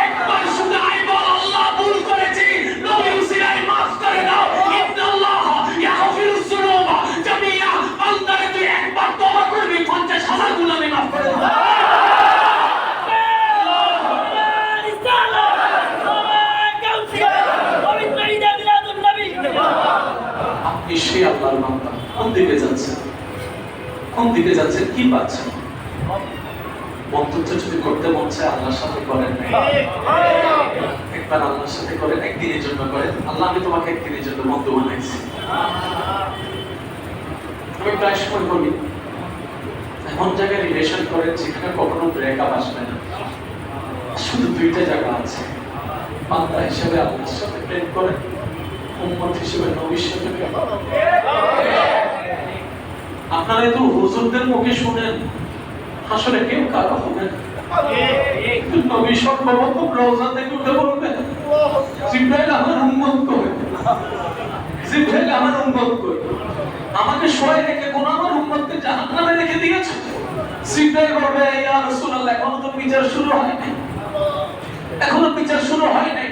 একবার শুনে আই বল, আল্লাহ ভুল করেছি, নবী উসিলায় মাফ করে দাও। ইন্নাল্লাহ ইয়াগফিরুজ যুনুবা জামিআ আল্লাহর বান্দা কোন দিকে যাচ্ছেন, কোন দিকে যাচ্ছেন, কি পাচ্ছেন? বন্ধুত্ব যদি করতে মন চায় আল্লাহর সাথে করেন, একবার আল্লাহর সাথে করেন, একদিনের জন্য করেন। আল্লাহ আমি তোমাকে একদিনের জন্য বন্ধু বানাইছি। আমি প্রায় সময় বলি এমন জায়গায় রিলেশন করেন যেখানে কখনো ব্রেকআপ আসবে না। শুধু দুইটা জায়গা আছে, বান্দা হিসেবে আল্লাহর সাথে প্রেম করেন, উম্মত হিসেবে নবীর সাথে প্রেম করেন। আপনারা তো হুজুরদের মুখে শুনেন, আসলে কেউ কারো হবেন নবী সর্বপ্রথম রওজা থেকে উঠে বলবেন জিবরাইল আমার উম্মত কই, জিবরাইল আমার উম্মত কই, আমাকে শোয় রেখে কোন আমার উম্মতকে জাহান্নামে রেখে দিয়েছে। জিবরাইল বলবে ইয়া রাসূলুল্লাহ এখনো তো বিচার শুরু হয়নি, এখনো বিচার শুরু হয়নি,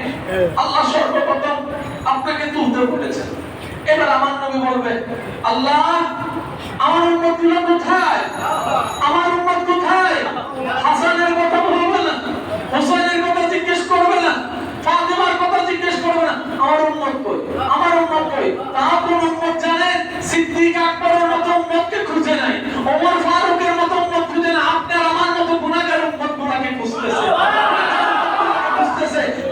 আল্লাহ সর্বপ্রথম আপনাকে তুলতে বলেছেন। এবার আমার নবী বলবে আল্লাহ আমার উম্মতগুলো কোথায়, আমার উম্মত কোথায়? হাসানের কথা বলবে না, হোসেনের কথা জিজ্ঞেস করবে না, ফাতিমার কথা জিজ্ঞেস করবে না, আমার উম্মত কই, আমার উম্মত কই? তা কোন উম্মত জানেন? সিদ্দিক আকবরের মতো উম্মতকে খুঁজে নাই, ওমর ফারুকের মতো উম্মত খুঁজে না, আপনার আমার মতো গুনাহগার উম্মত গুনাহকে খুঁজতেছে।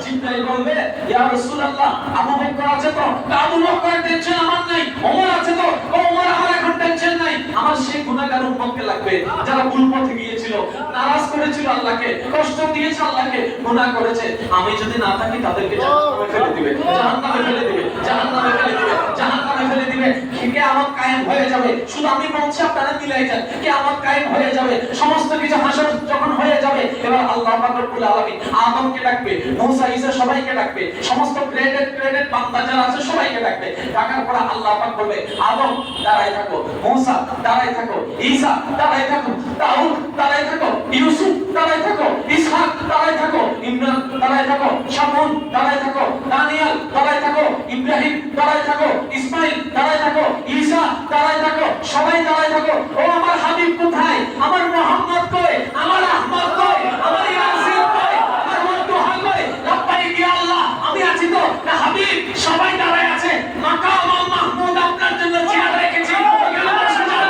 জিবরাইল বলবে ইয়া রাসূলুল্লাহ আবু বকর আছে তো, আবু বকরের টেনশন আমার নাই, ওমর আছে তো, ওমর আমার এখন টেনশন নাই, আমার সেই গুনাহগার উম্মতকে লাগবে যারা ভুল পথে গিয়েছিল, নারাজ করেছিল আল্লাহকে, কষ্ট দিয়েছে আল্লাহকে, গুনাহ করেছে। আমি যদি না থাকি তাদেরকে জাহান্নামে ফেলে দিবে, জাহান্নামে ফেলে দিবে, জাহান্নামে ফেলে দিবে, জাহান্নামে ফেলে দিবে। কিয়ামত কায়েম হয়ে যাবে। শুধু আমি বলছি আপনারা মিলাই যান, কিয়ামত কায়েম হয়ে যাবে, সমস্ত কিছু হাসর যখন হয়ে যাবে, এবার আল্লাহ পাক রব্বুল আলামিন আদমকে ডাকবে, মুসা ঈসা সবাইকে ডাকবে, সমস্ত গ্রেডেড বান্দা যারা আছে সবাইকে ডাকবে। ডাকার পর আল্লাহ পাক বলবে আদম দাঁড়ায় থাকো, মুসা দাঁড়ায় থাকো, ঈসা দাঁড়ায় থাকো, দাউদ দাঁড়ায় থাকো, ইউসুফ দাঁড়ায় থাকো, ইসহাক দাঁড়ায় থাকো, ইমরান দাঁড়ায় থাকো, শামুন দাঁড়ায় থাকো, দানিয়েল দাঁড়ায় থাকো, ইব্রাহিম দাঁড়ায় থাকো, ইসমাইল দাঁড়ায় থাকো, ঈসা দাঁড়ায় থাকো, সবাই দাঁড়ায় থাকো। ও আমার হাবিব কোথায়, আমার মুহাম্মদ কই, আমার আহমদ কই, আমার ইয়াসিন কই, আমার মুত্তাহা কই? লাব্বাইক ইয়া আল্লাহ, আমি আছি তো না হাবিব? সবাই দাঁড়ায় আছে, মাকাম আল মাহমুদ আপনার জন্য চেয়ার রেখেছি, ওখানে বসে যান,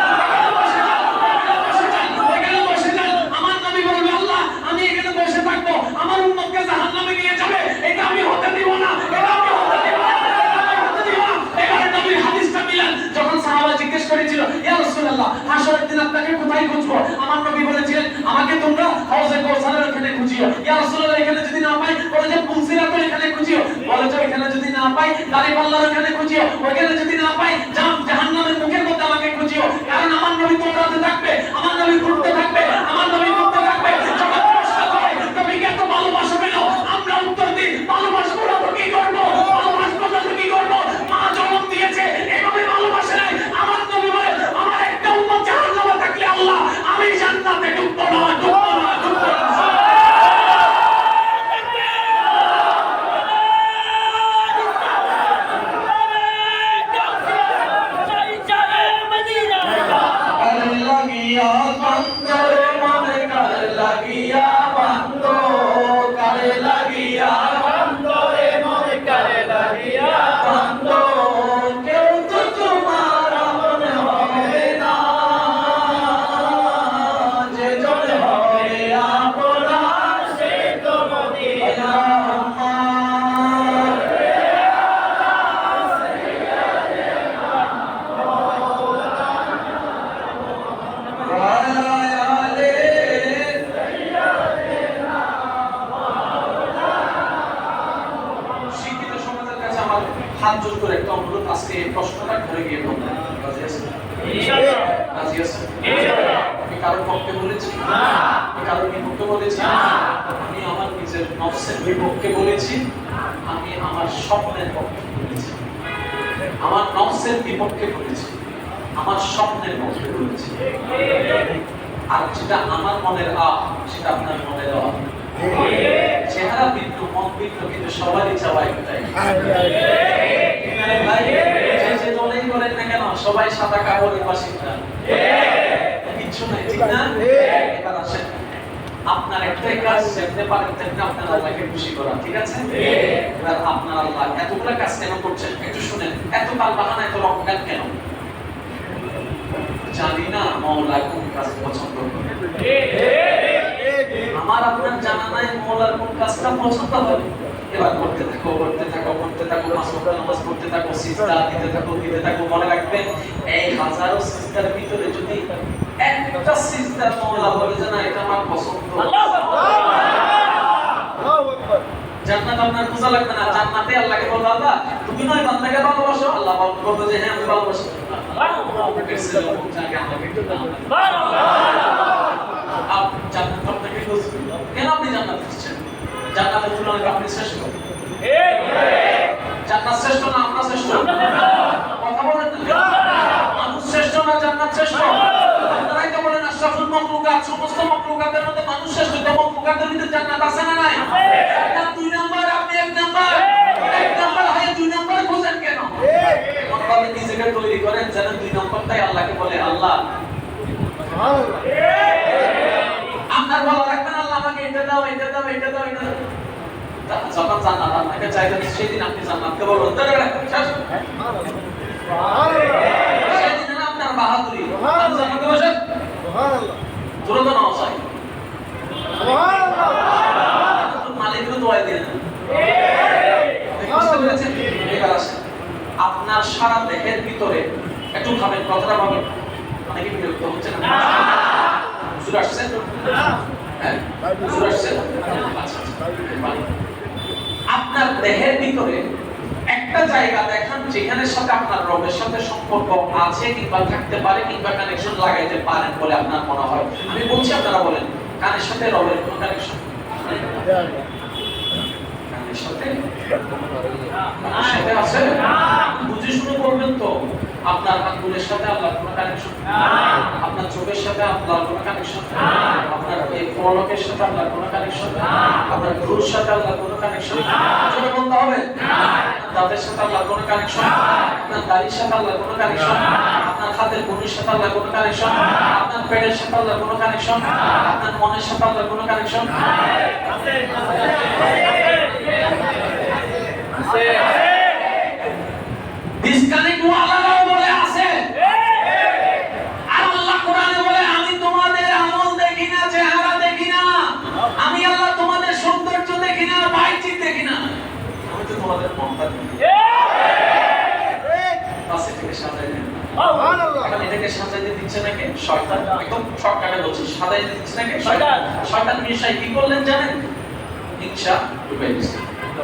বসে যান, বসে যান, ওখানে বসে যান। আমার নবী বলবে আল্লাহ আমি এখানে বসে থাকবো, আমার উম্মতকে জাহান্নামে নিয়ে যাবে, এটা আমি হতে দিব না, এটা আমি হতে দিব না, এটা আমি হতে দিব না। এবারে নবীর হাদিসটা মিলান। যখন সাহাবা জিজ্ঞেস করেছিল ইয়া রাসূলুল্লাহ হাসরের দিন আপনাকে কোথায় খুঁজবো, আমার নবী বলেছিলেন আমাকে তোমরা হাউজে কাউসারের ওখানে খুঁজিও। ইয়া রাসূলুল্লাহ এখানে যদি না পাই, বলে যে পুলসিরাতের এখানে খুঁজিও, বলে যে এখানে যদি না পাই দাড়িপাল্লার ওখানে খুঁজিও, ওখানে যদি না পাই জাহান্নামের মুখের মধ্যে আমাকে খুঁজিও। কারণ আমার নবী তোমরাতে থাকবে, আমার নবী ঘুরতে থাকবে, আমার নবী ঘুরতে থাকবে। যখন প্রশ্ন করে নবীকে এত ভালোবাসো কেন, আমরা উত্তর দিই ভালোবাসবো না তো কি করবো, ভালোবাসবো না তো কি করবো, মা জন্ম দিয়েছে এভাবে ভালোবাসে নাই। আমার নবী বলে আমার একটা উম্মত জাহান্নামে থাকলে আল্লাহ আমি জান্নাতে ঢুকবো না, ঢুকবো না, ঢুকবো না। হাত জোর করে একটা অনুরোধ, আজকে এই প্রশ্নটা ঘরে গিয়ে বলবেন, রাজি আছেন? ইনশাআল্লাহ রাজি আছেন? ইনশাআল্লাহ। আমি কারোর পক্ষে বলেছি না, আমি কারোর বিপক্ষে বলেছি না, আমি আমার নিজের নফসের বিপক্ষে বলেছি, আমি আমার স্বপ্নের পক্ষে বলেছি, আমার নফসের বিপক্ষে বলেছি, আমার স্বপ্নের পক্ষে বলেছি। আর যেটা আমার মনের আহ সেটা আপনার মনের আহ। চেহারা বিদ্যু মন বিদ্যু, কিন্তু সবারই চাওয়া একটাই ভাই, যে দলেই করেন না কেন সবাই সাদা কাপড়ের বাসিন্দা, কিচ্ছু নাই, ঠিক না? এবার আসেন, আপনার একটাই কাজ, যেতে পারেন তেমনি আপনার আল্লাহকে খুশি করা, ঠিক আছে? এবার আপনার আল্লাহ এতগুলা কাজ কেন করছেন একটু শুনেন। এত কাল বাহানা, এত রকম কেন? মওলা কোন কাজ পছন্দ করে। আমার আপনার জানা নাই মওলার কোন কাজটা পছন্দ হবে। এবার করতে থাকো পাঁচ ওয়াক্ত নামাজ পড়তে থাকো, সিজদা দিতে থাকো। মনে রাখবেন এই হাজারো সিজদার ভিতরে যদি একটা সিজদা মওলা বলে যে না এটা আমার পছন্দ, জান্নাত আপনার খোঁজা লাগবে না। জান্নাতে আল্লাহকে বলবে আল্লাহ তুমি নয় বান্দাকে ভালোবাসো, আল্লাহ বলবে যে হ্যাঁ আমি ভালোবাসি। জান্নাত আপনাকে খুঁজবে কেন? আপনি জান্নাত খুঁজছেন, জান্নাতের তুলনায় আপনি শ্রেষ্ঠ। জান্নাত শ্রেষ্ঠ না আমরা শ্রেষ্ঠ? কথা বলেন না, মানুষ শ্রেষ্ঠ না জান্নাত শ্রেষ্ঠ? আপনারাই তো বলেন আশরাফুল মাখলুকাত, সমস্ত মাখলুকাতের মধ্যে মানুষ শ্রেষ্ঠ। তো মাখলুকাতের ভিতরে জান্নাত আছে না নাই? জান্নাত দুই নাম্বার, আপনি এক নাম্বার। এক নাম্বার হয়ে দুই নাম্বার খোঁজেন কেন? আপনি নিজেকে তৈরি করেন যেন দুই নাম্বারটাই আল্লাহকে বলে আল্লাহ আপনার ভালো রাখবেন, আল্লাহ আমাকে এটা দাও এটা দাও এটা দাও এটা দাও। যখন জান্নাত আপনাকে চাইবেন সেদিন আপনি জান্নাতকে বলবেন সেদিন আপনার বাহাদুরি জান্নাতে বসেন দ্রুত নাও চাই মালিকের দোয়া দিয়ে না। বুঝতে পেরেছেন? এবার আসেন আপনার সারা দেহের ভিতরে একটু ভাবেন, কথাটা ভাবেন। অনেকে বিরক্ত হচ্ছে না? হুজুর আসছেন? হ্যাঁ হুজুর আসছেন? আচ্ছা আপনার দেহের ভিতরে একটা জায়গা দেখান যেখানে সাথে আপনার রবের সাথে সম্পর্ক আছে কিংবা থাকতে পারে কিংবা কানেকশন লাগাইতে পারেন বলে আপনার মনে হয়। আমি বলছি আপনারা বলেন কানের সাথে রবের কোন কানেকশন? কানের সাথে আছে? বুঝে শুনে বলবেন তো। আপনার আঙ্গুলের সাথে আল্লাহর কোনো কানেকশন? আপনার চোখের সাথে আল্লাহর কোনো কানেকশন? আপনার এই পলকের সাথে আল্লাহর কোনো কানেকশন? আপনার ভ্রুর সাথে আল্লাহর কোনো কানেকশন? জোরে বলতে হবে। দাঁতের সাথে আল্লাহর কোনো কানেকশন? আপনার দাড়ির সাথে আল্লাহর কোনো কানেকশন? আপনার হাতের কনুইর সাথে আল্লাহর কোনো কানেকশন? আপনার পেটের সাথে আল্লাহর কোনো কানেকশন? আপনার মনের সাথে আল্লাহর কোনো কানেকশন? ডিসকানেক্ট ওয়ালারাও বলে আছে। আর আল্লাহ কোরআনে বলে আমি তোমাদের আমল দেখি না, চেহারা দেখি না, আমি আল্লাহ তোমাদের সৌন্দর্য দেখি না, বাইচিক দেখি না, আমি তো তোমাদের মনটা দেখি। বাস এটাকে সাজাই দেন। এখন এটাকে সাজাইতে দিচ্ছে নাকি শয়তান? একদম শর্টকাটে বলছি, সাজাইতে দিচ্ছে নাকি শয়তান? শয়তান মিশাই কি করলেন জানেন? হিংসা ঢুকাই দিচ্ছে,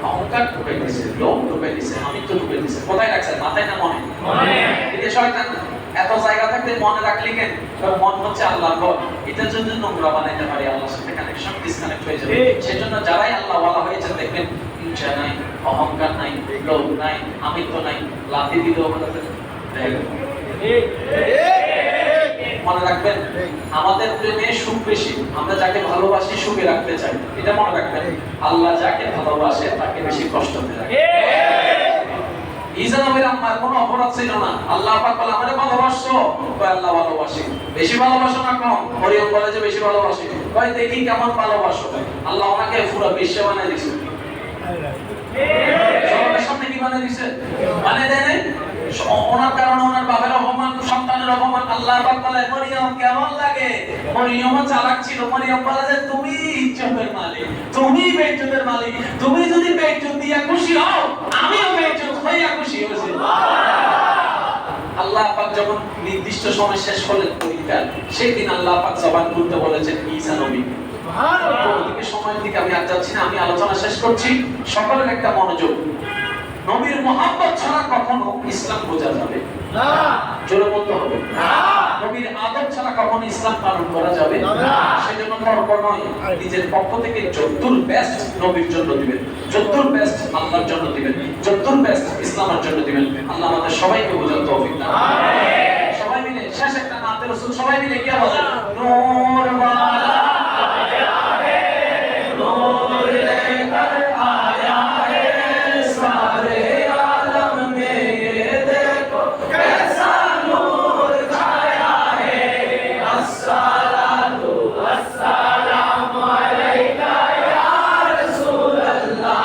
অহংকার ঢুকাই দিচ্ছে, লোভ ঢুকাই দিচ্ছে, আমিত্ব ঢুকাই দিচ্ছে। কোথায় রাখছেন? মাথায় না মনে? এটা শয়তান এত জায়গা থাকতে মনে রাখলি কেন? মন হচ্ছে আল্লাহর ঘর, এটার জন্য নোংরা বানাইতে পারি, আল্লাহর সাথে কানেকশন ডিসকানেক্ট হয়ে যাবে। সেজন্য যারাই আল্লাহ ওয়ালা হয়েছে দেখবেন হিংসা নাই, অহংকার নাই, লোভ নাই, আমিত্ব নাই, লাথি দিলেও মনে রাখবেন আমাদের প্রেমে সুখ বেশি, আমরা যাকে ভালোবাসি সুখে রাখতে চাই, এটা মনে রাখবেন। আল্লাহ যাকে ভালোবাসে তাকে বেশি কষ্ট দেয়। ঈসা নবীর আম্মার কোনো অপরাধ ছিল না, আল্লাহ পাক বলে আমারে ভালোবাসছো, কয় আল্লাহ ভালোবাসি। বেশি ভালোবাসো না কম? মরিয়ম বলে যে বেশি ভালোবাসি, কয় দেখি কেমন ভালোবাসো। আল্লাহ ওনাকে পুরো বিশ্ব বানিয়ে দিয়েছে। সবার সামনে কি বানিয়ে দিয়েছে? বানিয়ে দেয় নাই? ওনার কারণে ওনার বাবার অপমান, সন্তানের অপমান। আল্লাহ পাক বলে মরিয়ম কেমন লাগে? মরিয়ম চালাক ছিল। মরিয়ম বলে যে তুমি ইজ্জতের মালিক, তুমি বেইজ্জতের মালিক, তুমি যদি বেইজ্জত দিয়া খুশি হও আমিও বেইজ্জত হইয়া খুশি হয়েছি। আল্লাহ পাক যখন নির্দিষ্ট সময় শেষ করলেন পরীক্ষা, সেই দিন আল্লাহ পাক জবান খুলতে বলেছেন ঈসা নবী। ওদিকে সময়ের দিকে আমি আর যাচ্ছি না, আমি আলোচনা শেষ করছি। সকলের একটা মনোযোগ। নবীর মহব্বত ছাড়া কখনো ইসলাম বোঝা যাবে না, জোরে বলতে হবে না। নবীর আদব ছাড়া কখনো ইসলাম পালন করা যাবে না। সেজন্য তর্ক নয়, নিজের পক্ষ থেকে যদ্দুর বেস্ট নবীর জন্য দিবেন, যদ্দুর বেস্ট আল্লাহর জন্য দিবেন, যদ্দুর বেস্ট ইসলামের জন্য দিবেন। আল্লাহ আমাদের সবাইকে বোঝার তৌফিক দান করুন। সবাই মিলে শেষ একটা নাতে রাসূল সবাই মিলে কি বলেন? নূর ওয়ালা নূর লেকর আয়া হে সারে আলম মে ये देखो कैसा नूर छाया है। अस्सलातु वस्सलामु अलैका या रसूल अल्लाह,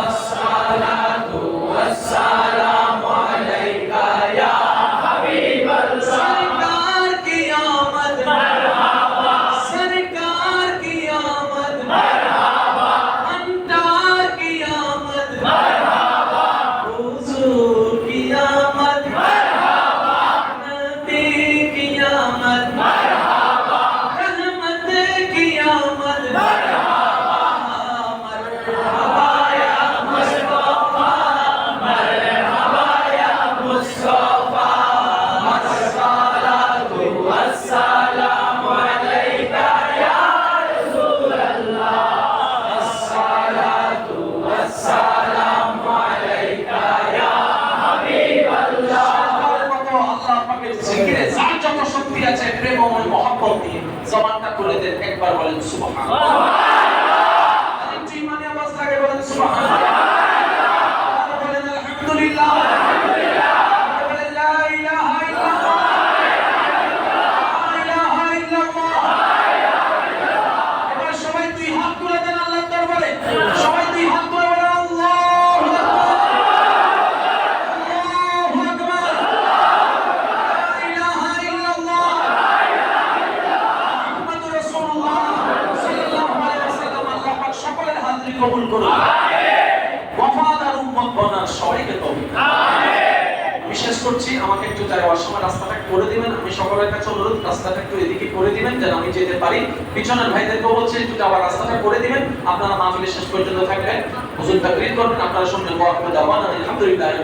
अस्सलातु वस्सलामु अलैका या हबीब अल्लाह। सरकार की যার যত শক্তি আছে প্রেমময় মহব্বত দিয়ে জবানটা খুলে দেন, একবার বলেন সুবহানাল্লাহ। আরেকটু ইমানি আওয়াজ লাগে বলেন সুবহানাল্লাহ। আর বলেন আলহামদুলিল্লাহ। বলেন লা ইলাহা ইল্লাল্লাহ। লা ইলাহা ইল্লাল্লাহ। এবার সবাই দুই হাত তুলে দেন আল্লাহর দরবারে। সবাই দুই হাত তুলে বলেন আল্লাহু আকবার। আল্লাহু আকবার। লা ইলাহা ইল্লাল্লাহ। মুহাম্মাদুর রাসূলুল্লাহ সাল্লাল্লাহু আলাইহি ওয়াসাল্লাম। আল্লাহ পাক সকলের হাজিরি কবুল করুন। ওয়াফাদার উম্মত বানার সবাইকে তৌফিক দান। আমি শেষ করছি, আমাকে একটু যাওয়ার সময় রাস্তাটা করে দিবেন। আমি সকলের কাছে অনুরোধ, রাস্তাটা একটু এদিকে করে দিবেন যেন আমি যেতে পারি। পিছনের ভাইদেরকেও বলছি একটু যাওয়ার রাস্তাটা করে দিবেন। আপনারা মাহফিলের শেষ পর্যন্ত থাকবেন, হুজুর তাকরীর করবেন, আপনারা শুনবেন। ওয়া আখিরু দাওয়ানা আলহামদুলিল্লাহি।